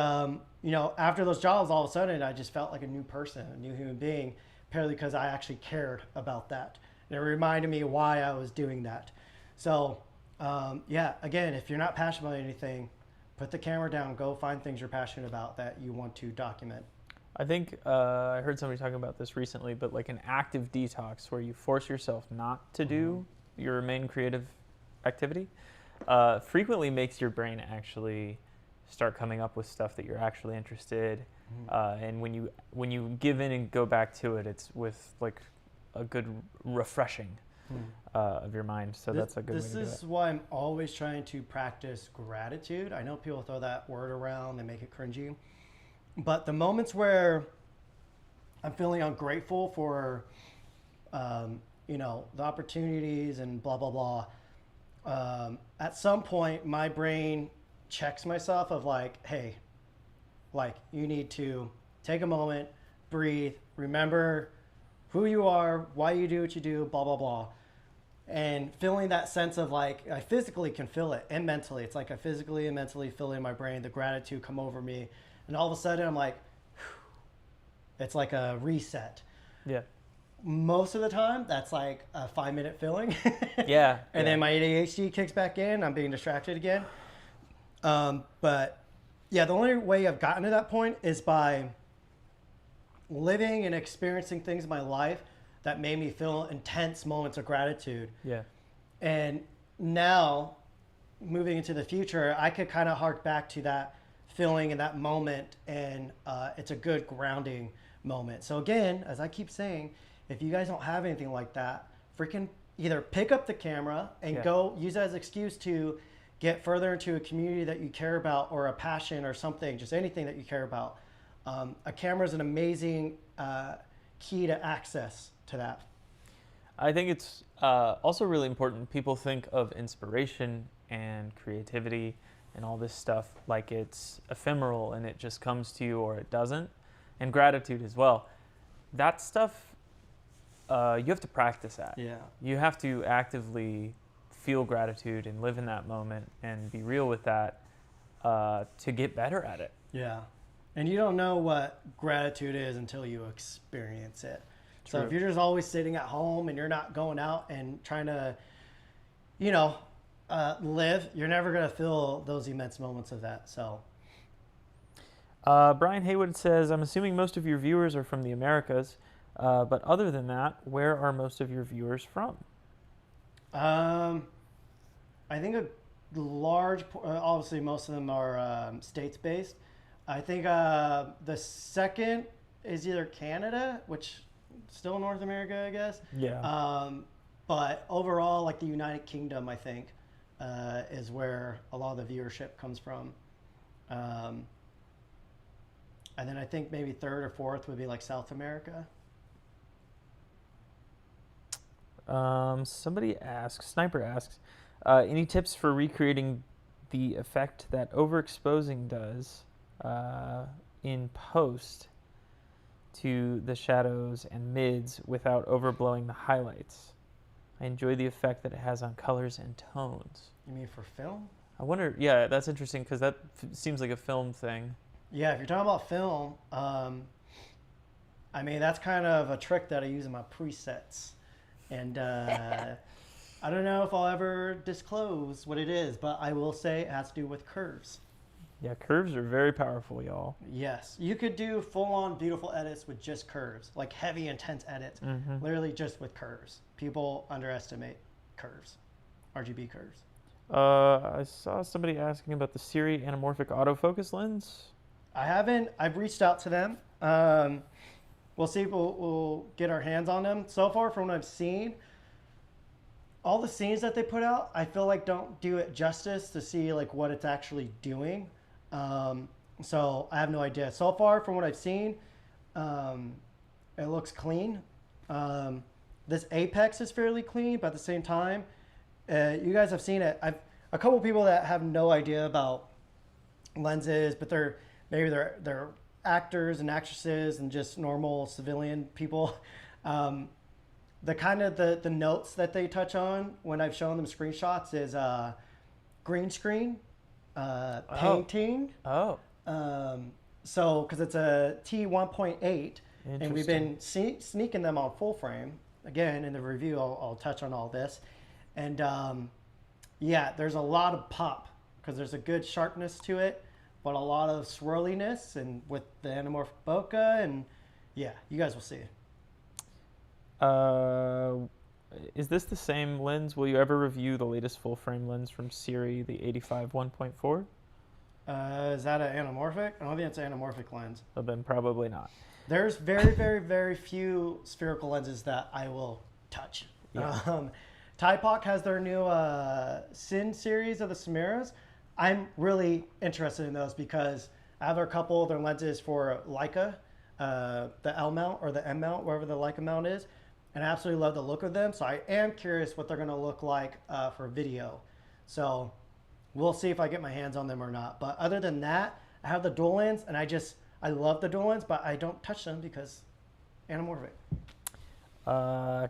you know, after those jobs, all of a sudden, I just felt like a new person, a new human being, purely because I actually cared about that. And it reminded me why I was doing that. So, yeah, again, if you're not passionate about anything, put the camera down, go find things you're passionate about that you want to document. I think I heard somebody talking about this recently, but like an active detox where you force yourself not to do your main creative activity frequently makes your brain actually start coming up with stuff that you're actually interested. And when you give in and go back to it, it's with like a good refreshing of your mind. So that's a good way to do it. This is why I'm always trying to practice gratitude. I know people throw that word around, they make it cringy. But the moments where I'm feeling ungrateful for, you know, the opportunities and blah, blah, blah, at some point my brain checks myself of like, hey, like you need to take a moment, breathe, remember who you are, why you do what you do, blah, blah, blah. And feeling that sense of like, I physically can feel it and mentally. It's like I physically and mentally feel it in my brain, the gratitude come over me. And all of a sudden I'm like, whew, it's like a reset. Yeah. Most of the time, that's like a 5-minute filling. Yeah. And then my ADHD kicks back in. I'm being distracted again. But yeah, the only way I've gotten to that point is by living and experiencing things in my life that made me feel intense moments of gratitude. Yeah. And now, moving into the future, I could kind of hark back to that feeling in that moment, and it's a good grounding moment. So again, as I keep saying, if you guys don't have anything like that, freaking either pick up the camera and go use it as an excuse to get further into a community that you care about, or a passion or something, just anything that you care about. A camera is an amazing key to access to that. I think it's also really important. People think of inspiration and creativity and all this stuff like it's ephemeral and it just comes to you or it doesn't, and gratitude as well. That stuff, you have to practice at. Yeah. You have to actively feel gratitude and live in that moment and be real with that to get better at it. Yeah. And you don't know what gratitude is until you experience it. So True. if you're just always sitting at home and you're not going out and trying to, live, you're never going to feel those immense moments of that. So Brian Haywood says, I'm assuming most of your viewers are from the Americas, but other than that, where are most of your viewers from? I think a large, obviously most of them are states-based. I think the second is either Canada, which still North America, I guess. Yeah. But overall, like the United Kingdom, I think, is where a lot of the viewership comes from. And then I think maybe third or fourth would be like South America. Sniper asks, any tips for recreating the effect that overexposing does in post to the shadows and mids without overblowing the highlights? I enjoy the effect that it has on colors and tones. You mean for film? I wonder, yeah, that's interesting because that seems like a film thing. Yeah, if you're talking about film, I mean, that's kind of a trick that I use in my presets. And I don't know if I'll ever disclose what it is, but I will say it has to do with curves. Yeah, curves are very powerful, y'all. Yes, you could do full-on beautiful edits with just curves, like heavy, intense edits, literally just with curves. People underestimate curves, RGB curves. I saw somebody asking about the Siri anamorphic autofocus lens. I haven't. I've reached out to them. We'll see if we'll get our hands on them. So far, from what I've seen, all the scenes that they put out, I feel like don't do it justice to see like what it's actually doing. So I have no idea. So far, from what I've seen, it looks clean. This apex is fairly clean, but at the same time, you guys have seen it. I've a couple people that have no idea about lenses, but they're actors and actresses and just normal civilian people. The kind of the notes that they touch on when I've shown them screenshots is green screen, painting. Oh. So because it's a T1.8, and we've been sneaking them on full frame. Again, in the review, I'll touch on all this. And yeah, there's a lot of pop because there's a good sharpness to it, but a lot of swirliness, and with the anamorphic bokeh, and yeah, you guys will see. Is this the same lens? Will you ever review the latest full frame lens from Siri, the 85 1.4? Is that an anamorphic? I don't think it's an anamorphic lens. Well, then probably not. There's very, very, very few spherical lenses that I will touch. Yeah. Typoc has their new Sin series of the Samiras. I'm really interested in those because I have a couple of their lenses for Leica, the L mount or the M mount, wherever the Leica mount is, and I absolutely love the look of them. So I am curious what they're going to look like for video. So we'll see if I get my hands on them or not. But other than that, I have the dual lens, and I love the dual lens, but I don't touch them because anamorphic.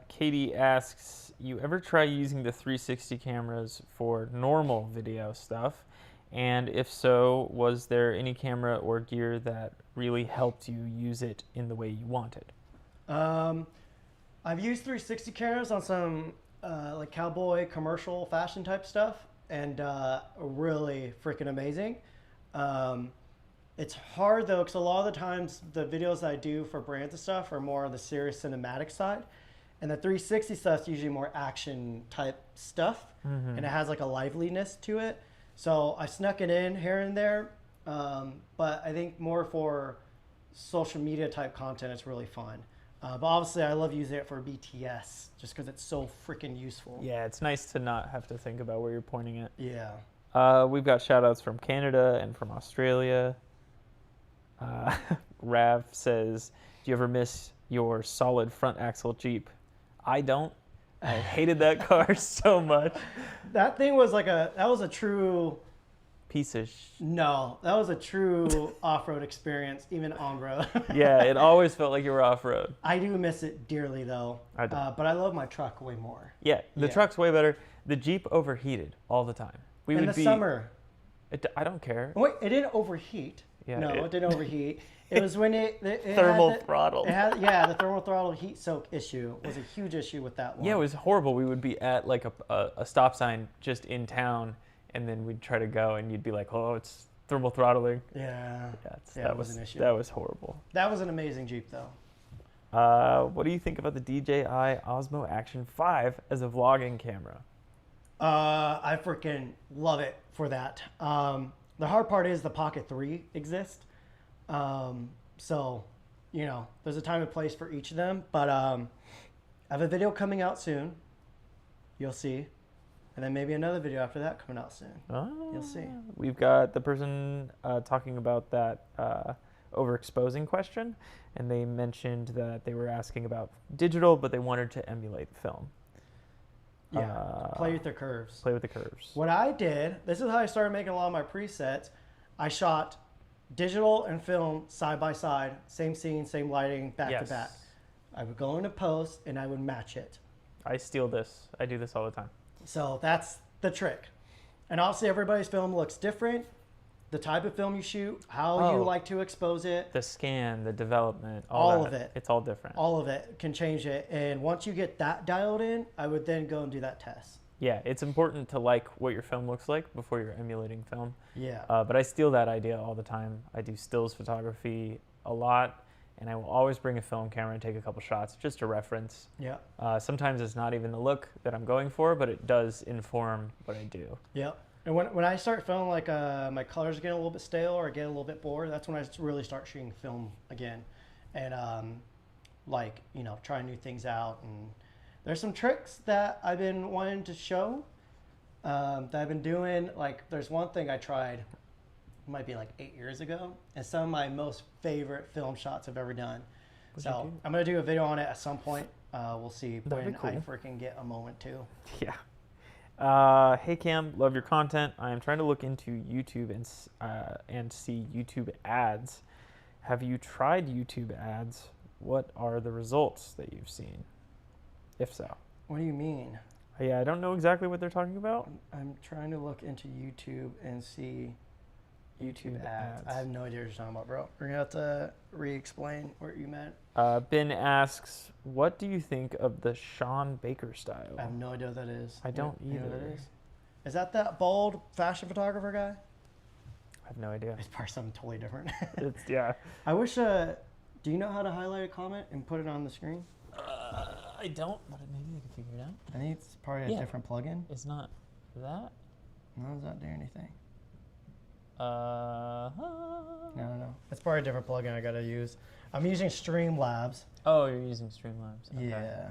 Katie asks, you ever try using the 360 cameras for normal video stuff? And if so, was there any camera or gear that really helped you use it in the way you wanted? I've used 360 cameras on some like cowboy commercial fashion type stuff, and really freaking amazing. It's hard though, because a lot of the times the videos I do for brands and stuff are more on the serious cinematic side, and the 360 stuff is usually more action type stuff, and it has like a liveliness to it. So I snuck it in here and there, but I think more for social media type content, it's really fun. But obviously I love using it for BTS just because it's so freaking useful. Yeah, it's nice to not have to think about where you're pointing it. Yeah. We've got shout outs from Canada and from Australia. Rav says, do you ever miss your solid front axle Jeep? I don't. I hated that car so much. That thing was like that was a true piece of No, that was a true off-road experience, even on-road. Yeah, it always felt like you were off-road. I do miss it dearly, though. I do. But I love my truck way more. Yeah, the Yeah. truck's way better. The Jeep overheated all the time. We In would the summer. I don't care. Wait, it didn't overheat. Yeah, No, it didn't overheat. It was when it Thermal had the, throttle. It had, yeah, the thermal throttle heat soak issue was a huge issue with that one. Yeah, it was horrible. We would be at like a stop sign just in town, and then we'd try to go, and you'd be like, "Oh, it's thermal throttling." Yeah. Yeah, That was an issue. That was horrible. That was an amazing Jeep, though. What do you think about the DJI Osmo Action 5 as a vlogging camera? I freaking love it for that. The hard part is the Pocket 3 exists. So, you know, there's a time and place for each of them. But I have a video coming out soon. You'll see. And then maybe another video after that coming out soon. You'll see. We've got the person talking about that overexposing question, and they mentioned that they were asking about digital, but they wanted to emulate film. Yeah, play with the curves. Play with the curves. What I did, this is how I started making a lot of my presets. I shot digital and film side by side, same scene, same lighting, back to back. I would go into post and I would match it. I steal this. I do this all the time. So that's the trick. And obviously everybody's film looks different. The type of film you shoot, how you like to expose it. The scan, the development, all of it. It's all different. All of it can change it. And once you get that dialed in, I would then go and do that test. Yeah, it's important to like what your film looks like before you're emulating film. Yeah. But I steal that idea all the time. I do stills photography a lot, and I will always bring a film camera and take a couple shots just to reference. Yeah. Sometimes it's not even the look that I'm going for, but it does inform what I do. Yeah. And when I start feeling like my colors get a little bit stale or I get a little bit bored, that's when I really start shooting film again. And like, you know, trying new things out. And there's some tricks that I've been wanting to show that I've been doing. Like there's one thing I tried, it might be like 8 years ago, and some of my most favorite film shots I've ever done. So I'm going to do a video on it at some point. We'll see when I freaking get a moment to. Yeah. Hey Cam, love your content. I am trying to look into YouTube and see YouTube ads. Have you tried YouTube ads? What are the results that you've seen? If so. What do you mean? Yeah, I don't know exactly what they're talking about. I'm trying to look into YouTube and see YouTube ads. I have no idea what you're talking about, bro. We're gonna have to re-explain what you meant. Ben asks, what do you think of the Sean Baker style? I have no idea what that is. I don't either. You know what that is that bald fashion photographer guy? I have no idea. It's probably something totally different. Yeah. I wish, do you know how to highlight a comment and put it on the screen? I don't, but maybe I can figure it out. I think it's probably a different plugin. It's not that? No, does that do anything? No. No. It's probably a different plugin I gotta use. I'm using Streamlabs. Oh, you're using Streamlabs. Okay. Yeah.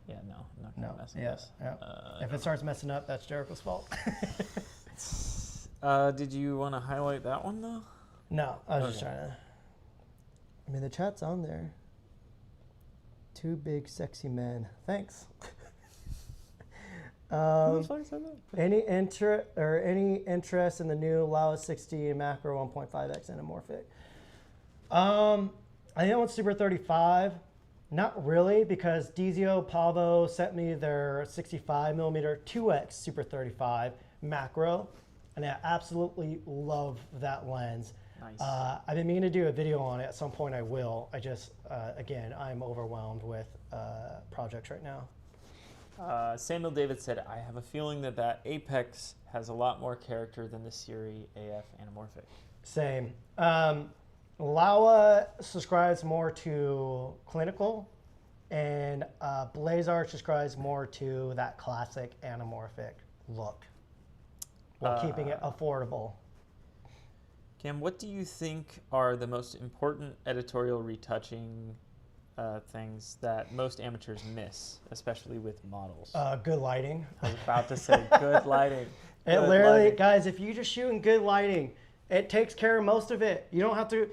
Yeah, no, I'm not gonna mess with this. Yeah. If it starts messing up, that's Jericho's fault. Did you want to highlight that one though? No, I was just trying to. I mean, the chat's on there. Two big, sexy men. Thanks. Any interest in the new Laos 60 macro 1.5x Anamorphic? I think I want Super 35. Not really, because Dizio Pavo sent me their 65mm 2x Super 35 macro, and I absolutely love that lens. Nice. I've been meaning to do a video on it. At some point I will. I just, again, I'm overwhelmed with projects right now. Samuel David said, I have a feeling that Apex has a lot more character than the Siri AF Anamorphic. Same. Lawa subscribes more to clinical, and Blazar subscribes more to that classic anamorphic look, while keeping it affordable. Cam, what do you think are the most important editorial retouching things that most amateurs miss, especially with models? Good lighting. I was about to say good lighting. Guys, if you just shoot in good lighting, it takes care of most of it. You don't have to.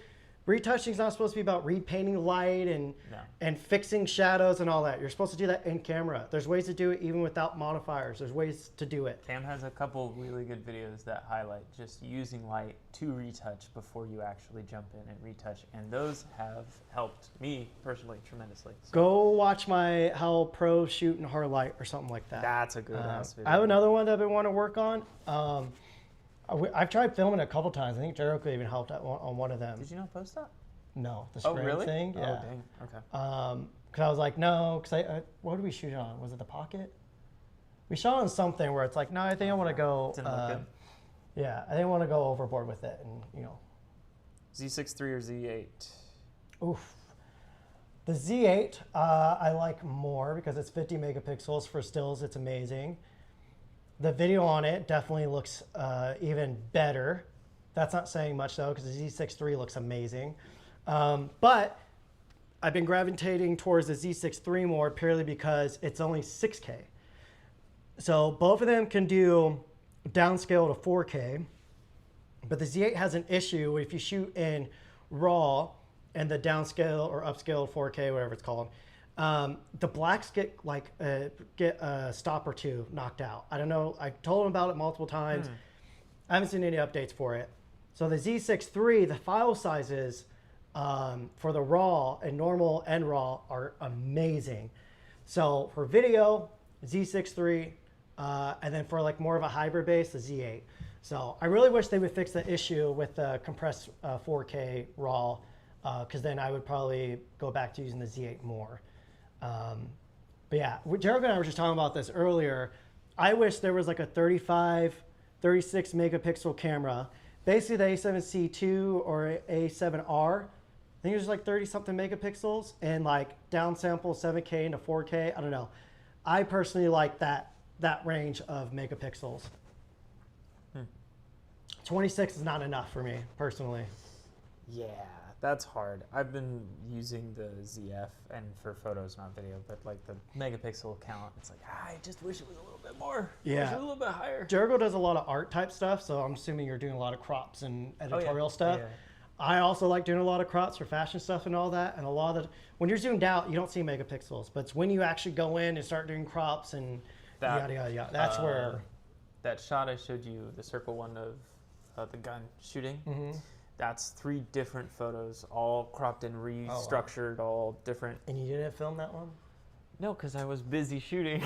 retouching is not supposed to be about repainting light and No. and fixing shadows and all that. You're supposed to do that in camera. There's ways to do it even without modifiers. There's ways to do it. Cam has a couple really good videos that highlight just using light to retouch before you actually jump in and retouch, and those have helped me personally tremendously. So Go watch my how pros shoot in hard light or something like that. that's a good ass video. I have another one that I've been wanting to work on. I've tried filming it a couple times. I think Jericho even helped on one of them. Did you not post that? No, the Oh, spring really? thing. Yeah. Oh, dang. Okay. Because I was like, no, because what did we shoot on? Was it the pocket? We shot on something where it's like, no, I think I want to go. Didn't look good. Yeah, I think I want to go overboard with it, and Z6 III or Z8? Oof. The Z8 I like more because it's 50 megapixels for stills. It's amazing. The video on it definitely looks even better. That's not saying much though, because the Z6 III looks amazing. But I've been gravitating towards the Z6 III more purely because it's only 6K. So both of them can do downscale to 4K, but the Z8 has an issue if you shoot in RAW and the downscale or upscale 4K, whatever it's called. The blacks get a stop or two knocked out. I don't know. I told them about it multiple times. I haven't seen any updates for it. So the Z6 III, the file sizes for the RAW and normal and RAW are amazing. So for video, Z6 III, and then for like more of a hybrid base, the Z8. So I really wish they would fix the issue with the compressed 4K RAW, because then I would probably go back to using the Z8 more. But yeah, Jericho and I were just talking about this earlier. I wish there was like a 35, 36 megapixel camera. Basically the A7C II or A7R, I think it was like 30 something megapixels and like downsample 7K into 4K. I don't know. I personally like that range of megapixels. 26 is not enough for me personally. Yeah, that's hard. I've been using the ZF and for photos, not video, but like the megapixel count, it's like, I just wish it was a little bit more. I wish it was a little bit higher. Jericho does a lot of art type stuff, so I'm assuming you're doing a lot of crops and editorial stuff. Yeah. I also like doing a lot of crops for fashion stuff and all that. And a lot of the, when you're zoomed out, you don't see megapixels, but it's when you actually go in and start doing crops and yada, yada, yada. That's where. That shot I showed you, the circle one of the gun shooting, that's 3 different photos, all cropped and restructured, all different. And you didn't film that one? No, because I was busy shooting.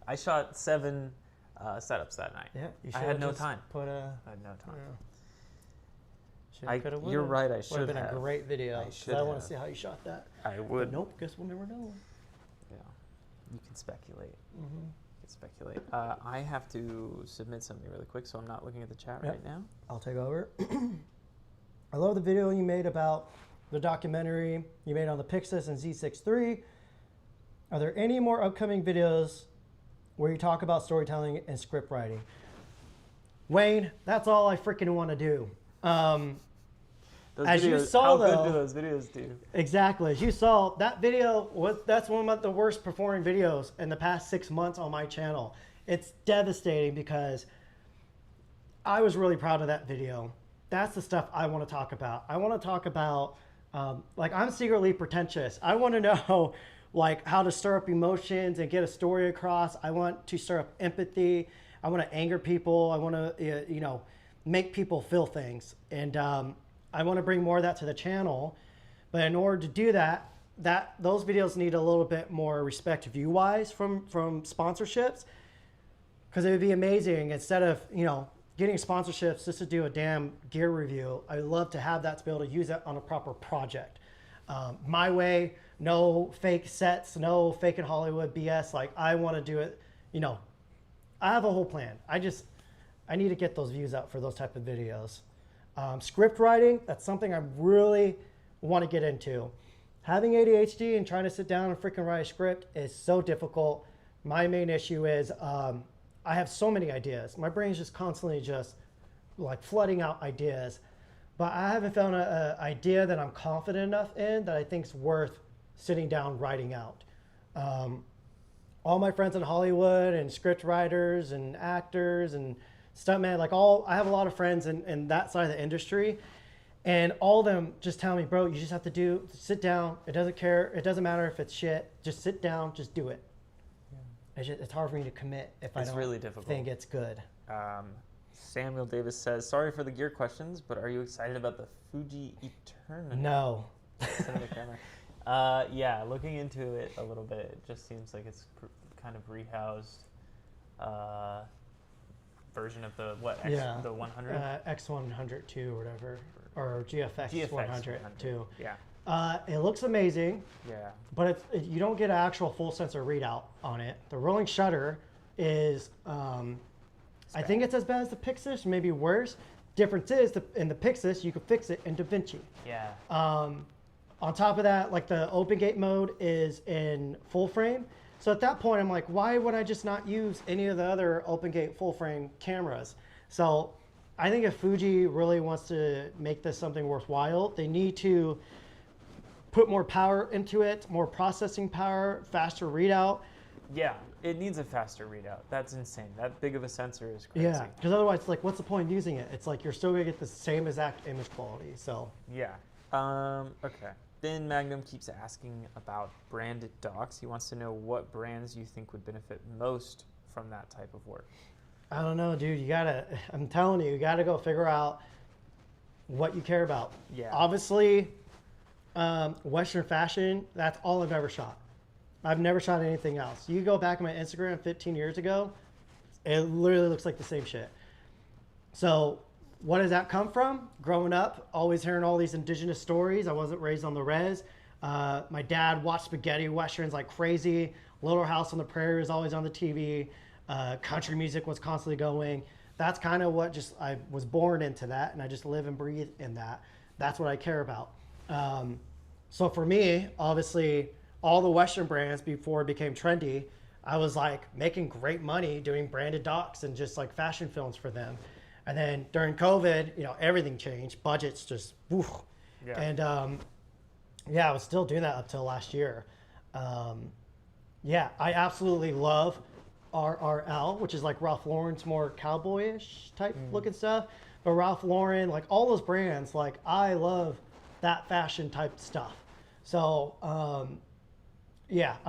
I shot 7 setups that night. Yeah, you should I had no just time. I had no time. Yeah. You're right, I should Would have been have. a great video. I should I want to have. see how you shot that. I would. But nope, guess we'll never know. Yeah, you can speculate. Speculate. I have to submit something really quick, so I'm not looking at the chat right now. I'll take over. I love the video you made about the documentary you made on the Pixis and Z6 III. Are there any more upcoming videos where you talk about storytelling and script writing? Wayne, that's all I freaking want to do. Those As videos, you saw, how though, good do those videos do? Exactly. As you saw, that video that's one of the worst performing videos in the past 6 months on my channel. It's devastating because I was really proud of that video. That's the stuff I want to talk about. I want to talk about, like, I'm secretly pretentious. I want to know, like, how to stir up emotions and get a story across. I want to stir up empathy. I want to anger people. I want to, make people feel things. And I want to bring more of that to the channel. But in order to do that, those videos need a little bit more respect view-wise from sponsorships. Because it would be amazing, instead of, getting sponsorships just to do a damn gear review, I would love to have that to be able to use it on a proper project. My way, no fake sets, no fake in Hollywood BS. Like, I want to do it, I have a whole plan. I need to get those views out for those type of videos. Script writing, that's something I really want to get into. Having ADHD and trying to sit down and freaking write a script is so difficult. My main issue is I have so many ideas. My brain's just constantly just like flooding out ideas, but I haven't found an idea that I'm confident enough in that I think's worth sitting down writing out. All my friends in Hollywood and script writers and actors and stuntman, I have a lot of friends in that side of the industry, And all of them just tell me, bro, you just have to sit down. It doesn't care. It doesn't matter if it's shit. Just sit down. Just do it. Yeah. It's hard for me to commit if I don't really difficult. think it's good. Samuel Davis says, sorry for the gear questions, but are you excited about the Fuji Eternity? No. Yeah, looking into it a little bit, it just seems like it's kind of rehoused version of the the 100? X100 or whatever, or GFX 100 too. Yeah. It looks amazing. Yeah. But you don't get an actual full sensor readout on it. The rolling shutter is, I think it's as bad as the Pixis, maybe worse. Difference is, in the Pixis, you can fix it in DaVinci. Yeah. On top of that, like the open gate mode is in full frame. So at that point, I'm like, why would I just not use any of the other open gate full frame cameras? So I think if Fuji really wants to make this something worthwhile, they need to put more power into it, more processing power, faster readout. Yeah, it needs a faster readout. That's insane. That big of a sensor is crazy. Yeah, because otherwise, it's like, what's the point of using it? It's like you're still gonna get the same exact image quality. So yeah. Okay. Ben Magnum keeps asking about branded docks. He wants to know what brands you think would benefit most from that type of work. I don't know, dude. I'm telling you, you gotta go figure out what you care about. Yeah. Obviously, Western fashion, that's all I've ever shot. I've never shot anything else. You go back on my Instagram 15 years ago, it literally looks like the same shit. So what does that come from? Growing up, always hearing all these indigenous stories. I wasn't raised on the res. My dad watched spaghetti westerns like crazy. Little House on the Prairie was always on the TV. Country music was constantly going. That's kind of what I was born into that, and I just live and breathe in that. That's what I care about. So for me, obviously, all the Western brands before it became trendy, I was like making great money doing branded docs and just like fashion films for them. And then during COVID, everything changed. Budgets just, woof. Yeah. And I was still doing that up till last year. I absolutely love RRL, which is like Ralph Lauren's more cowboyish type looking stuff. But Ralph Lauren, like all those brands, like I love that fashion type stuff. So, I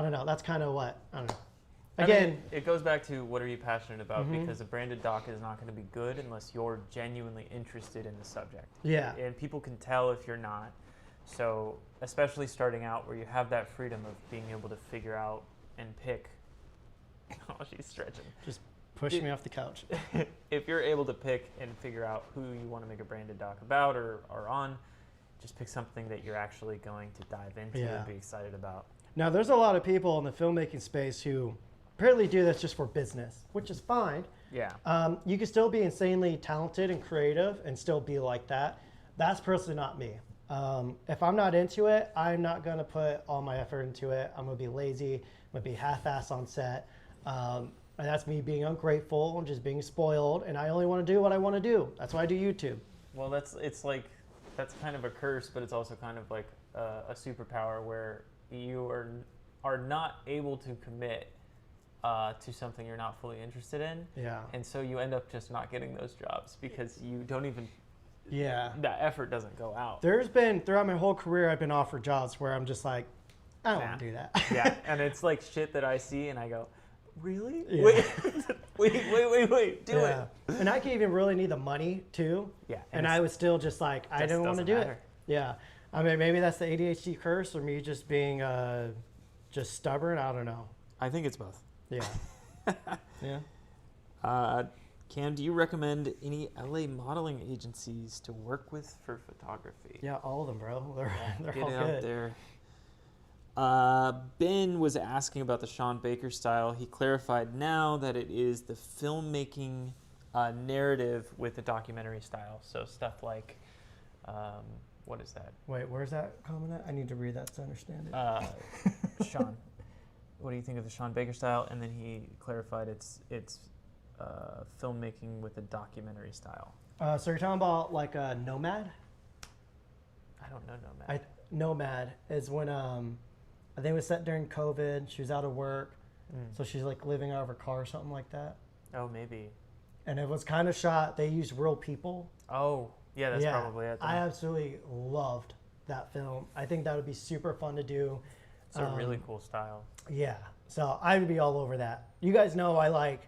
don't know. That's kind of what, I don't know. Again, it goes back to what are you passionate about, because a branded doc is not going to be good unless you're genuinely interested in the subject. Yeah. And people can tell if you're not. So especially starting out where you have that freedom of being able to figure out and pick. Oh, she's stretching. Just push me off the couch. If you're able to pick and figure out who you want to make a branded doc about or on, just pick something that you're actually going to dive into and be excited about. Now, there's a lot of people in the filmmaking space who apparently do this just for business, which is fine. Yeah. You can still be insanely talented and creative and still be like that. That's personally not me. If I'm not into it, I'm not going to put all my effort into it. I'm going to be lazy. I'm going to be half-assed on set. And that's me being ungrateful and just being spoiled. And I only want to do what I want to do. That's why I do YouTube. Well, that's kind of a curse, but it's also kind of like a superpower where you are not able to commit to something you're not fully interested in. Yeah. And so you end up just not getting those jobs because you don't even, that effort doesn't go out. There's been, throughout my whole career, I've been offered jobs where I'm just like, I don't want to do that. Yeah. And it's like shit that I see and I go, really? Yeah. Wait, do it. And I can even really need the money too. Yeah. And I was still just like, I didn't want to do it. Yeah. I mean, maybe that's the ADHD curse or me just being just stubborn. I don't know. I think it's both. Yeah. Cam, do you recommend any LA modeling agencies to work with for photography? Yeah, all of them, bro. They're Get all out good. there. Ben was asking about the Sean Baker style. He clarified now that it is the filmmaking narrative with a documentary style. So stuff like, what is that? Wait, where's that comment at? I need to read that to understand it. Sean, what do you think of the Sean Baker style? And then he clarified it's filmmaking with a documentary style. So you're talking about like a Nomad? I don't know Nomad. Nomad is when I think it was set during COVID. She was out of work, so she's like living out of her car or something like that. Oh, maybe. And it was kind of shot. They used real people. Oh. Yeah, that's probably it. I absolutely loved that film. I think that would be super fun to do. It's a really cool style. Yeah, so I would be all over that. You guys know I like.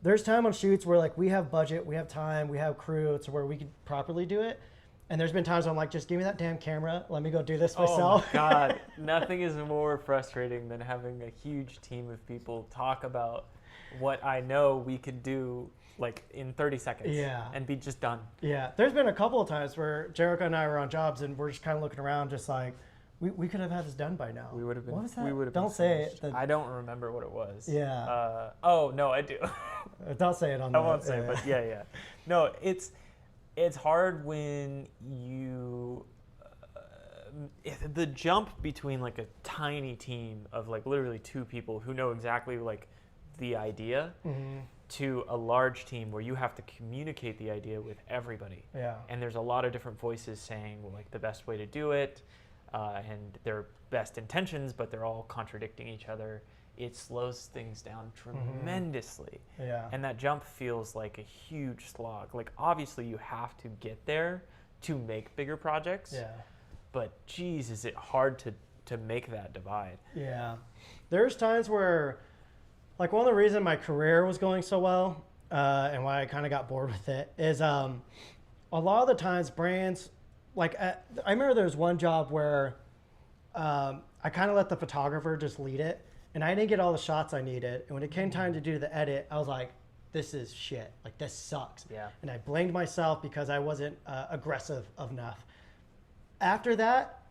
There's time on shoots where like we have budget, we have time, we have crew, to where we could properly do it. And there's been times I'm like, just give me that damn camera, let me go do this myself. Oh my God, nothing is more frustrating than having a huge team of people talk about what I know we could do like in 30 seconds. Yeah. And be just done. Yeah, there's been a couple of times where Jericho and I were on jobs and we're just kind of looking around, just like, we could have had this done by now. We would have been. What was that? We would have Don't say finished. it. I don't remember what it was. Yeah. Oh no, I do. Don't say it on. I won't say, but yeah. No, it's hard when you the jump between like a tiny team of like literally 2 people who know exactly like the idea to a large team where you have to communicate the idea with everybody. Yeah. And there's a lot of different voices saying like the best way to do it. And their best intentions, but they're all contradicting each other. It slows things down tremendously. Yeah. And that jump feels like a huge slog. Like obviously you have to get there to make bigger projects. Yeah. But geez, is it hard to make that divide? Yeah. There's times where, like one of the reasons my career was going so well, and why I kind of got bored with it is a lot of the times brands. Like, I remember there was one job where I kind of let the photographer just lead it, and I didn't get all the shots I needed. And when it came time to do the edit, I was like, this is shit. Like, this sucks. Yeah. And I blamed myself because I wasn't aggressive enough. After that,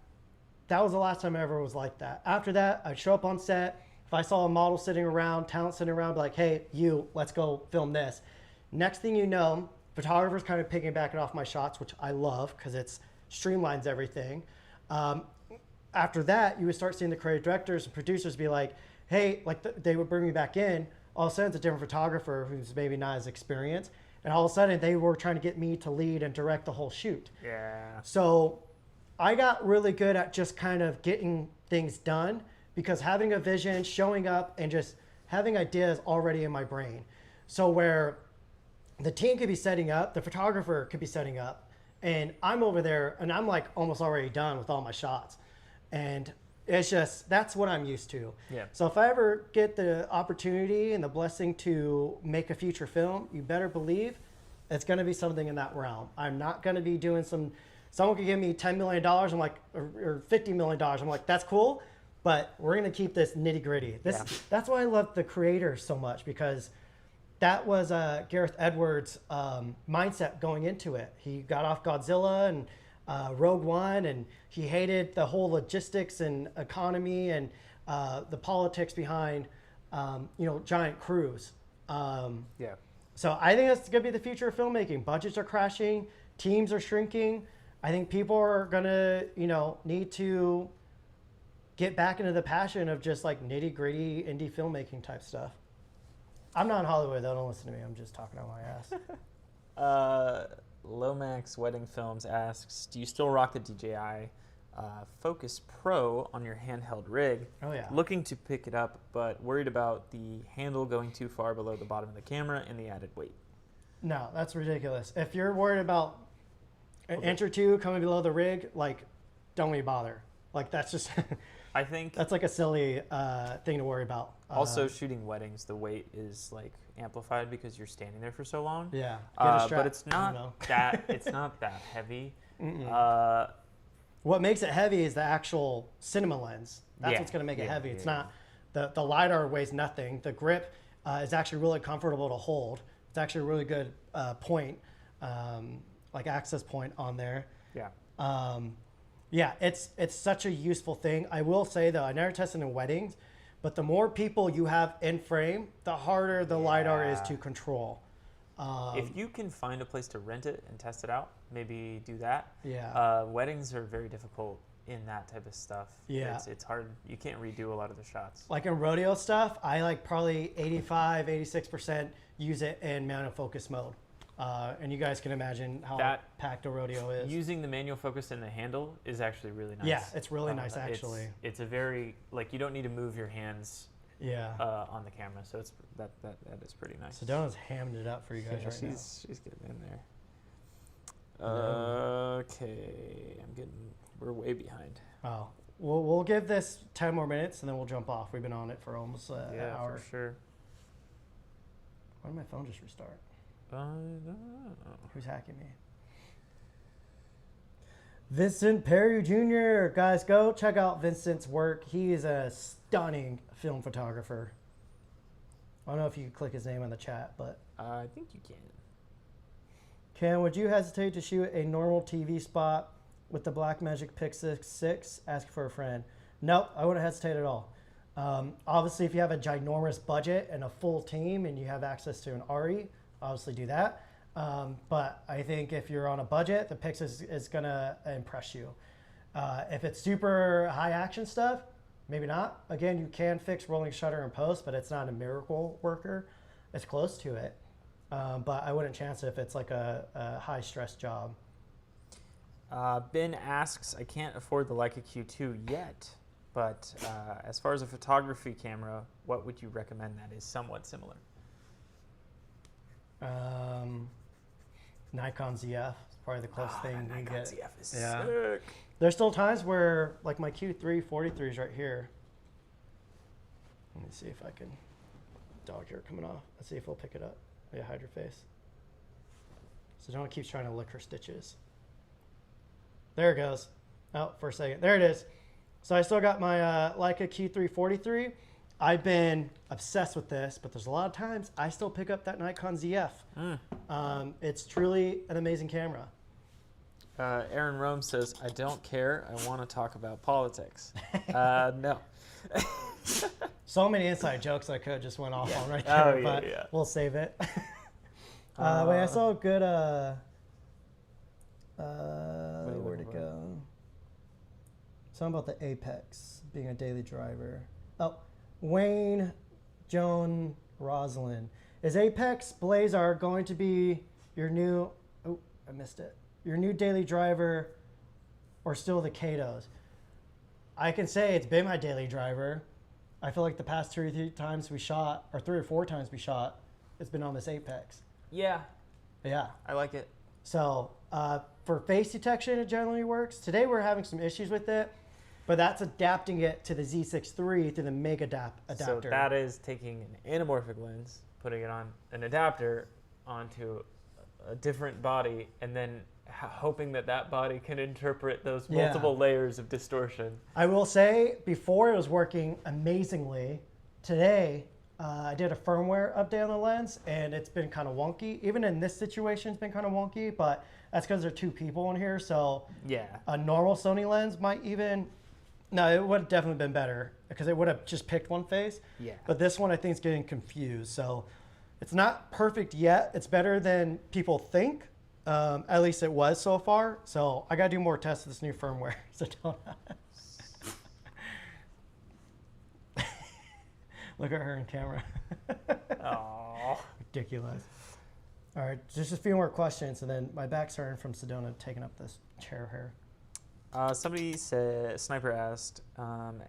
that was the last time I ever was like that. After that, I'd show up on set. If I saw a model sitting around, talent sitting around, I'd be like, hey, you, let's go film this. Next thing you know, photographer's kind of piggybacking off my shots, which I love because it's streamlines everything. After that, you would start seeing the creative directors and producers be like, hey, like they would bring me back in. All of a sudden, it's a different photographer who's maybe not as experienced. And all of a sudden, they were trying to get me to lead and direct the whole shoot. Yeah. So I got really good at just kind of getting things done because having a vision, showing up, and just having ideas already in my brain. So where the team could be setting up, the photographer could be setting up, and I'm over there and I'm like almost already done with all my shots. And it's just, that's what I'm used to. Yeah. So if I ever get the opportunity and the blessing to make a feature film, you better believe it's going to be something in that realm. I'm not going to be doing someone could give me $10 million, I'm like, or $50 million. I'm like, that's cool, but we're going to keep this nitty gritty. That's why I love The Creator so much, because that was Gareth Edwards' mindset going into it. He got off Godzilla and Rogue One, and he hated the whole logistics and economy and the politics behind, giant crews. Yeah. So I think that's going to be the future of filmmaking. Budgets are crashing, teams are shrinking. I think people are going to, need to get back into the passion of just like nitty gritty indie filmmaking type stuff. I'm not in Hollywood, though. Don't listen to me. I'm just talking out my ass. Lomax Wedding Films asks, do you still rock the DJI Focus Pro on your handheld rig? Oh, yeah. Looking to pick it up, but worried about the handle going too far below the bottom of the camera and the added weight. No, that's ridiculous. If you're worried about an inch or two coming below the rig, like, don't even bother. Like, that's just... I think that's like a silly thing to worry about. Also, shooting weddings, the weight is like amplified because you're standing there for so long. Yeah, but it's not that it's not that heavy. What makes it heavy is the actual cinema lens. That's what's going to make it heavy. It's not the LiDAR weighs nothing. The grip is actually really comfortable to hold. It's actually a really good point, like access point on there. Yeah. Yeah, it's such a useful thing. I will say though, I never tested in weddings, but the more people you have in frame, the harder the LiDAR is to control. If you can find a place to rent it and test it out, maybe do that. Yeah. Weddings are very difficult in that type of stuff. Yeah. It's hard. You can't redo a lot of the shots. Like in rodeo stuff, I like probably 85, 86% use it in manual focus mode. And you guys can imagine how packed a rodeo is. Using the manual focus in the handle is actually really nice. Yeah, it's really nice actually. It's a very, like, you don't need to move your hands on the camera, so it's that is pretty nice. Sedona's hammed it up for you guys right now. She's getting in Okay, we're way behind. Oh, we'll give this 10 more minutes and then we'll jump off. We've been on it for almost an hour. For sure. Why did my phone just restart? Who's hacking me? Vincent Perry Jr. Guys, go check out Vincent's work. He is a stunning film photographer. I don't know if you can click his name in the chat, but I think you can. Ken, would you hesitate to shoot a normal TV spot with the Blackmagic Pixel 6? Ask for a friend. Nope, I wouldn't hesitate at all. Obviously, if you have a ginormous budget and a full team and you have access to an RE, obviously do that. But I think if you're on a budget, the Pixel is going to impress you. If it's super high action stuff, maybe not. Again, you can fix rolling shutter in post, but it's not a miracle worker. It's close to it. But I wouldn't chance it if it's like a high stress job. Ben asks, I can't afford the Leica Q2 yet, but as far as a photography camera, what would you recommend that is somewhat similar? Nikon ZF is probably the closest thing you Nikon get. ZF is sick. There's still times where, like my Q3 43 is right here. Let me see if I can. Dog hair coming off. Let's see if we'll pick it up. Yeah, hide your face. Sedona keeps trying to lick her stitches. There it goes. Oh, for a second. There it is. So I still got my Leica Q3 43. I've been obsessed with this, but there's a lot of times I still pick up that Nikon ZF. It's truly an amazing camera. Aaron Rome says, I don't care. I want to talk about politics. No. So many inside jokes I could just went off on right there, but we'll save it. Wait, I saw a good, where'd it go? Something about the Apex being a daily driver. Oh, Wayne Joan Rosalind. Is Apex Blazar going to be your new, oh, I missed it, your new daily driver or still the Katos? I can say it's been my daily driver. I feel like the past 2 or 3 times we shot, or 3 or 4 times we shot, it's been on this Apex. Yeah. Yeah. I like it. So for face detection, it generally works. Today we're having some issues with it, but that's adapting it to the Z6 III through the Mega adapter. So that is taking an anamorphic lens, putting it on an adapter onto a different body, and then hoping that that body can interpret those multiple layers of distortion. I will say, before it was working amazingly. Today, I did a firmware update on the lens, and it's been kind of wonky. Even in this situation, it's been kind of wonky, but that's because there are 2 people in here, so a normal Sony lens might even... No, it would have definitely been better, because it would have just picked one face. Yeah. But this one, I think, is getting confused, so it's not perfect yet. It's better than people think. At least it was so far. So I got to do more tests of this new firmware. So don't. Look at her in camera. Aww. Ridiculous. All right, just a few more questions, and then my back's hurting from Sedona taking up this chair here. Somebody said, Sniper asked,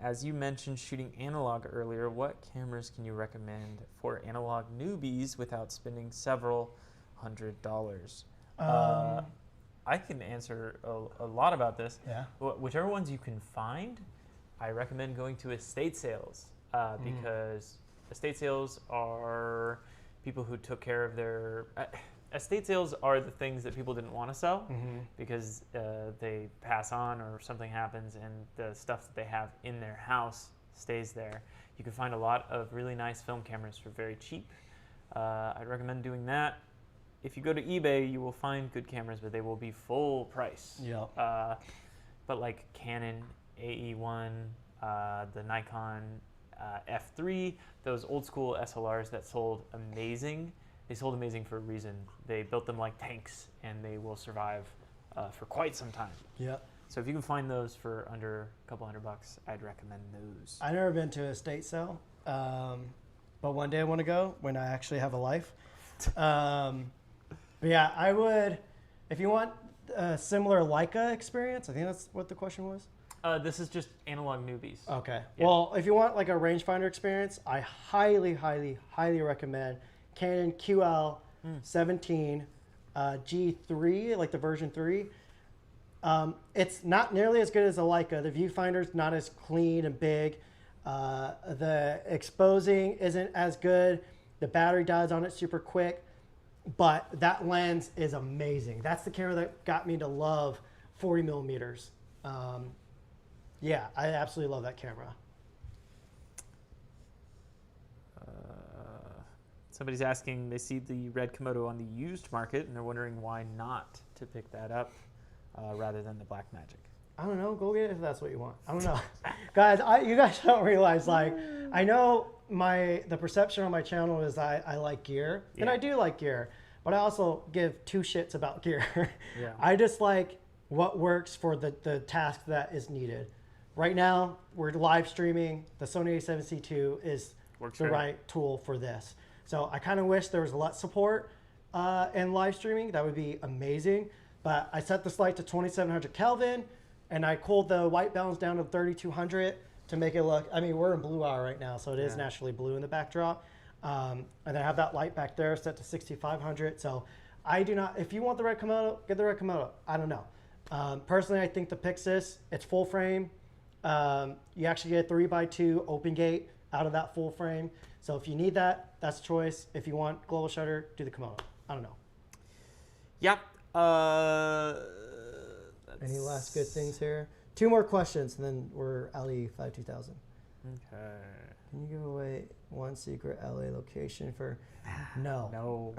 as you mentioned shooting analog earlier, what cameras can you recommend for analog newbies without spending several $100s? I can answer a lot about this. Yeah. Whichever ones you can find, I recommend going to estate sales because estate sales are people who took care of their... estate sales are the things that people didn't want to sell because they pass on or something happens and the stuff that they have in their house stays there. You can find a lot of really nice film cameras for very cheap. I'd recommend doing that. If you go to eBay, you will find good cameras, but they will be full price. Yeah. But like Canon AE1, the Nikon F3, those old school SLRs that sold amazing. They sold amazing for a reason. They built them like tanks, and they will survive for quite some time. Yeah. So if you can find those for under a couple $100, I'd recommend those. I've never been to a estate sale, but one day I want to go when I actually have a life. But yeah, I would, if you want a similar Leica experience, I think that's what the question was. This is just analog newbies. Okay. Yeah. Well, if you want like a rangefinder experience, I highly, highly, highly recommend Canon QL 17 G3, like the version 3. It's not nearly as good as the Leica. The viewfinder's not as clean and big. The exposing isn't as good. The battery dies on it super quick. But that lens is amazing. That's the camera that got me to love 40 millimeters. Yeah, I absolutely love that camera. Somebody's asking, they see the red Komodo on the used market, and they're wondering why not to pick that up rather than the Black Magic. I don't know. Go get it if that's what you want. I don't know. Guys, you guys don't realize, like, I know the perception on my channel is I like gear, and I do like gear, but I also give two shits about gear. Yeah. I just like what works for the task that is needed. Right now, we're live streaming. The Sony a7C II is the right tool for this. So I kind of wish there was a lot support in live streaming. That would be amazing. But I set this light to 2700 Kelvin, and I cooled the white balance down to 3200 to make it look, I mean, we're in blue hour right now, so it is naturally blue in the backdrop. And then I have that light back there set to 6500. So I do not, if you want the red Komodo, get the red Komodo. I don't know. Personally, I think the Pixis, it's full frame. You actually get a 3x2 open gate out of that full frame. So if you need that, that's a choice. If you want global shutter, do the Komodo. I don't know. Yep. Any last good things here? 2 more questions, and then we're Ali 52000. Okay. Can you give away one secret LA location for? No. No.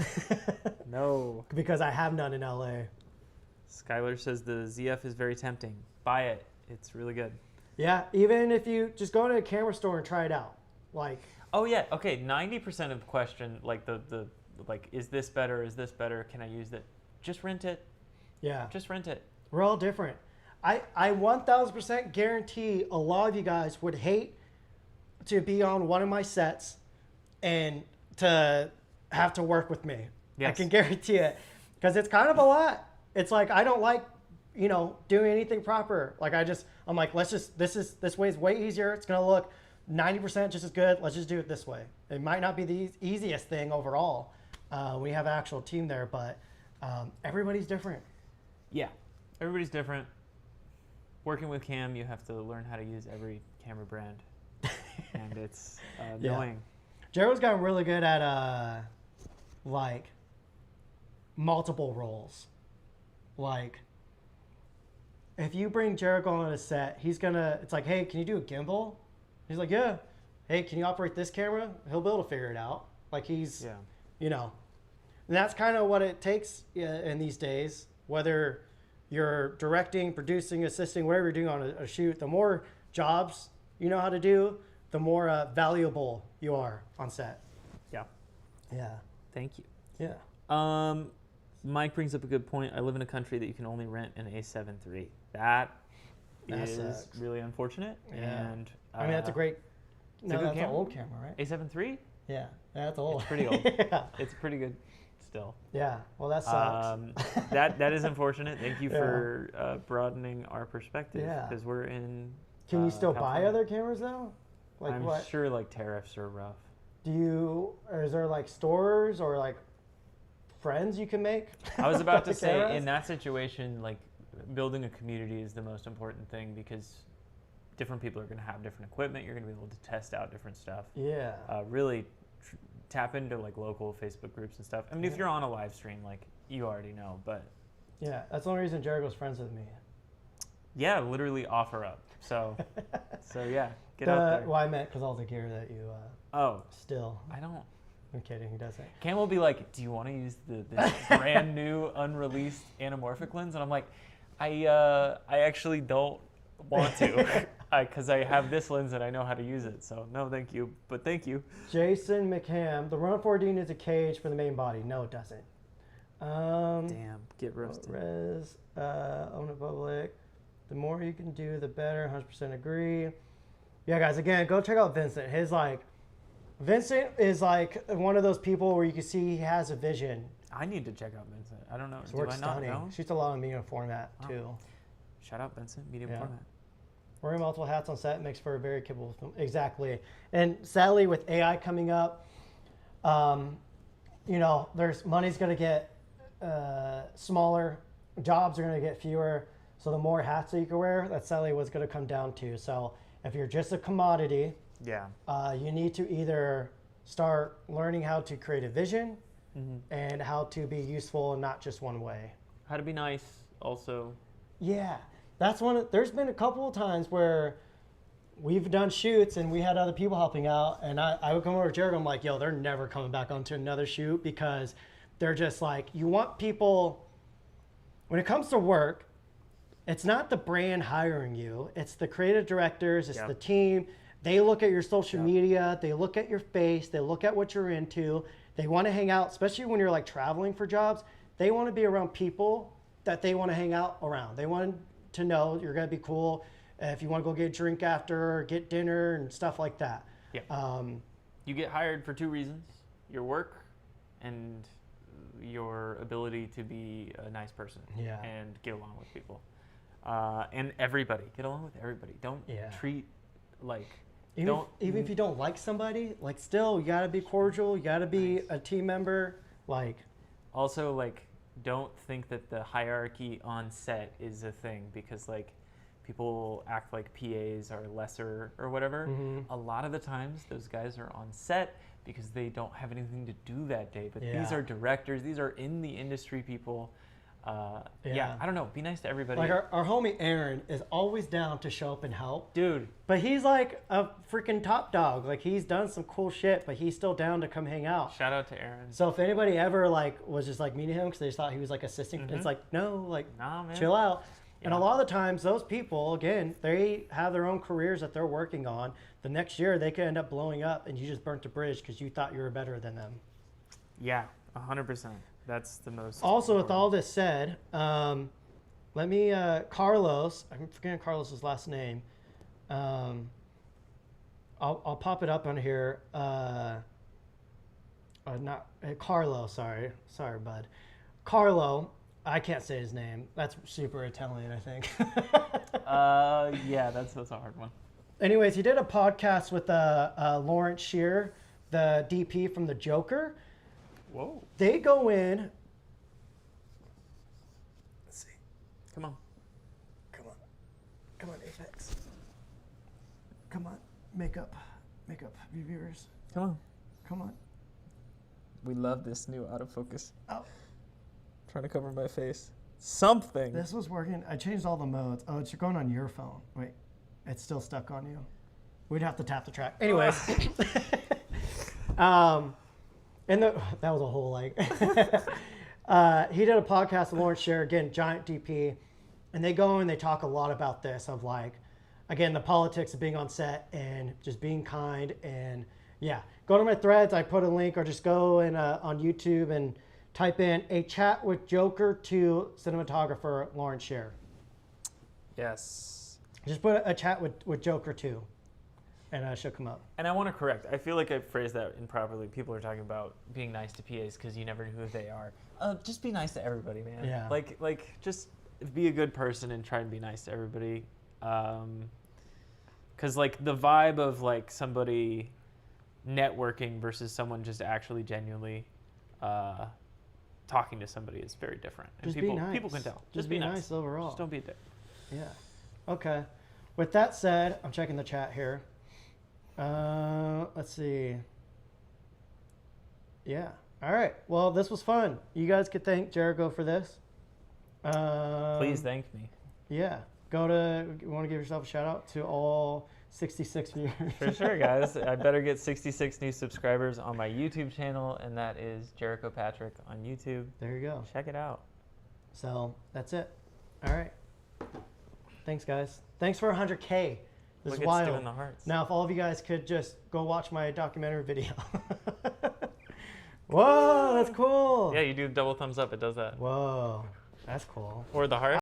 No. Because I have none in LA. Skylar says the ZF is very tempting. Buy it. It's really good. Yeah, even if you just go to a camera store and try it out. Like. Oh yeah, okay. 90% of the question, like the like, is this better? Is this better? Can I use it? Just rent it. Yeah. Just rent it. We're all different. I 1000% guarantee a lot of you guys would hate to be on one of my sets and to have to work with me. Yes. I can guarantee it. Because it's kind of a lot. It's like, I don't like, doing anything proper. Like I'm like, this way is way easier. It's going to look 90% just as good. Let's just do it this way. It might not be the easiest thing overall. We have an actual team there, but everybody's different. Yeah, everybody's different. Working with Cam, you have to learn how to use every camera brand, and it's annoying. Jared's gotten really good at like multiple roles. Like if you bring Jared on a set, it's like, hey, can you do a gimbal? He's like, yeah. Hey, can you operate this camera? He'll be able to figure it out. Like he's, and that's kind of what it takes in these days, whether you're directing, producing, assisting, whatever you're doing on a shoot, the more jobs you know how to do, the more valuable you are on set. Yeah. Yeah. Thank you. Yeah. Mike brings up a good point. I live in a country that you can only rent an A7 III. That is sucks. really unfortunate. Yeah. And I mean, that's a great, that's camera. an old camera, right? A7 III? Yeah, that's old. It's pretty old. Yeah. It's pretty good still. Yeah, well, that sucks. That is unfortunate. Thank you for broadening our perspective. Yeah. Because we're in Can you still California. buy other cameras though? Like I'm what? sure like tariffs are rough. Or is there like stores or like friends you can make? I was about to say, cameras? in that situation, like building a community is the most important thing because different people are going to have different equipment. You're going to be able to test out different stuff. Yeah. Really tap into like local Facebook groups and stuff. I mean, if you're on a live stream, like you already know, but yeah, that's the only reason Jared was friends with me. yeah, literally offer up. So yeah, get out there. Well, I meant because all the gear that you still. I don't. I'm kidding. He doesn't. Cam will be like, "Do you want to use this brand new unreleased anamorphic lens?" And I'm like, I actually don't want to because I have this lens and I know how to use it. So no, thank you, but thank you. Jason McCam, the Run 4D needs a cage for the main body. No, it doesn't. Damn, get roasted. Res, own it public. The more you can do, the better. 100% agree. Yeah, guys, again, go check out Vincent. Vincent is like one of those people where you can see he has a vision. I need to check out Vincent. I don't know. His Do work's I not stunning. know? Shoots a lot on medium format too. Shout out Vincent, medium format. Wearing multiple hats on set makes for a very capable film. Exactly. And sadly, with AI coming up, there's money's going to get smaller, jobs are going to get fewer. So the more hats that you can wear, that's sadly what's going to come down to. So if you're just a commodity, Yeah. you need to either start learning how to create a vision and how to be useful and not just one way. How to be nice also. Yeah, that's there's been a couple of times where we've done shoots and we had other people helping out, and I would come over to Jared, I'm like, yo, they're never coming back onto another shoot, because they're just like, you want people, when it comes to work, it's not the brand hiring you, it's the creative directors, it's the team. They look at your social media, they look at your face, they look at what you're into, they want to hang out, especially when you're like traveling for jobs. They want to be around people that they want to hang out around. They want to know you're going to be cool if you want to go get a drink after or get dinner and stuff like that. Yeah. You get hired for 2 reasons: your work and your ability to be a nice person and get along with people. And everybody. Get along with everybody. Don't treat like... Even if you don't like somebody, like, still, you got to be cordial. You got to be a team member. Like, also, like, don't think that the hierarchy on set is a thing, because, like, people act like PAs are lesser or whatever. A lot of the times, those guys are on set because they don't have anything to do that day. But these are directors. These are in the industry people. I don't know. Be nice to everybody. Like, our homie Aaron is always down to show up and help. Dude. But he's like a freaking top dog. Like, he's done some cool shit, but he's still down to come hang out. Shout out to Aaron. So if anybody ever like was just like meeting him because they just thought he was like assisting, it's like, no, like, nah, man. Chill out. And a lot of the times, those people, again, they have their own careers that they're working on. The next year, they could end up blowing up, and you just burnt a bridge because you thought you were better than them. Yeah, 100%. That's the most. Also, important. with all this said, let me, Carlos, I'm forgetting Carlos's last name. I'll pop it up on here. Not Carlo, sorry, bud. Carlo, I can't say his name. That's super Italian, I think. Yeah, that's a hard one. Anyways, he did a podcast with Lawrence Shear, the DP from The Joker. Whoa. They go in. Let's see. Come on, Apex. Come on, makeup, reviewers. come on. Come on. We love this new autofocus. Oh, Trying to cover my face. Something. this was working. I changed all the modes. Oh, it's going on your phone. Wait, it's still stuck on you. We'd have to tap the track. Anyways. And that was a whole like. He did a podcast with Lawrence Shear, again, giant DP, and they go and they talk a lot about this of like, again, the politics of being on set and just being kind. And go to my threads. I put a link, or just go and on YouTube and type in a chat with Joker to cinematographer Lawrence Shear. Yes. Just put a chat with Joker 2. And she'll come up. And I want to correct. I feel like I phrased that improperly. People are talking about being nice to PAs because you never know who they are. Just be nice to everybody, man. Yeah. Like just be a good person and try and be nice to everybody. Because like the vibe of like somebody networking versus someone just actually genuinely talking to somebody is very different. And Just people be nice. people can tell. Just be nice overall. Just don't be a dick. Yeah. Okay. With that said, I'm checking the chat here. Let's see. Yeah. All right. Well, this was fun. You guys could thank Jericho for this. Please thank me. Yeah. You want to give yourself a shout out to all 66 viewers? For sure, guys. I better get 66 new subscribers on my YouTube channel, and that is Jericho Patrick on YouTube. There you go. Check it out. So that's it. All right. Thanks, guys. Thanks for 100K. This Look is at wild. Stu in the hearts. Now, if all of you guys could just go watch my documentary video. Whoa, that's cool. Yeah, you do double thumbs up. It does that. Whoa, that's cool. Or the heart.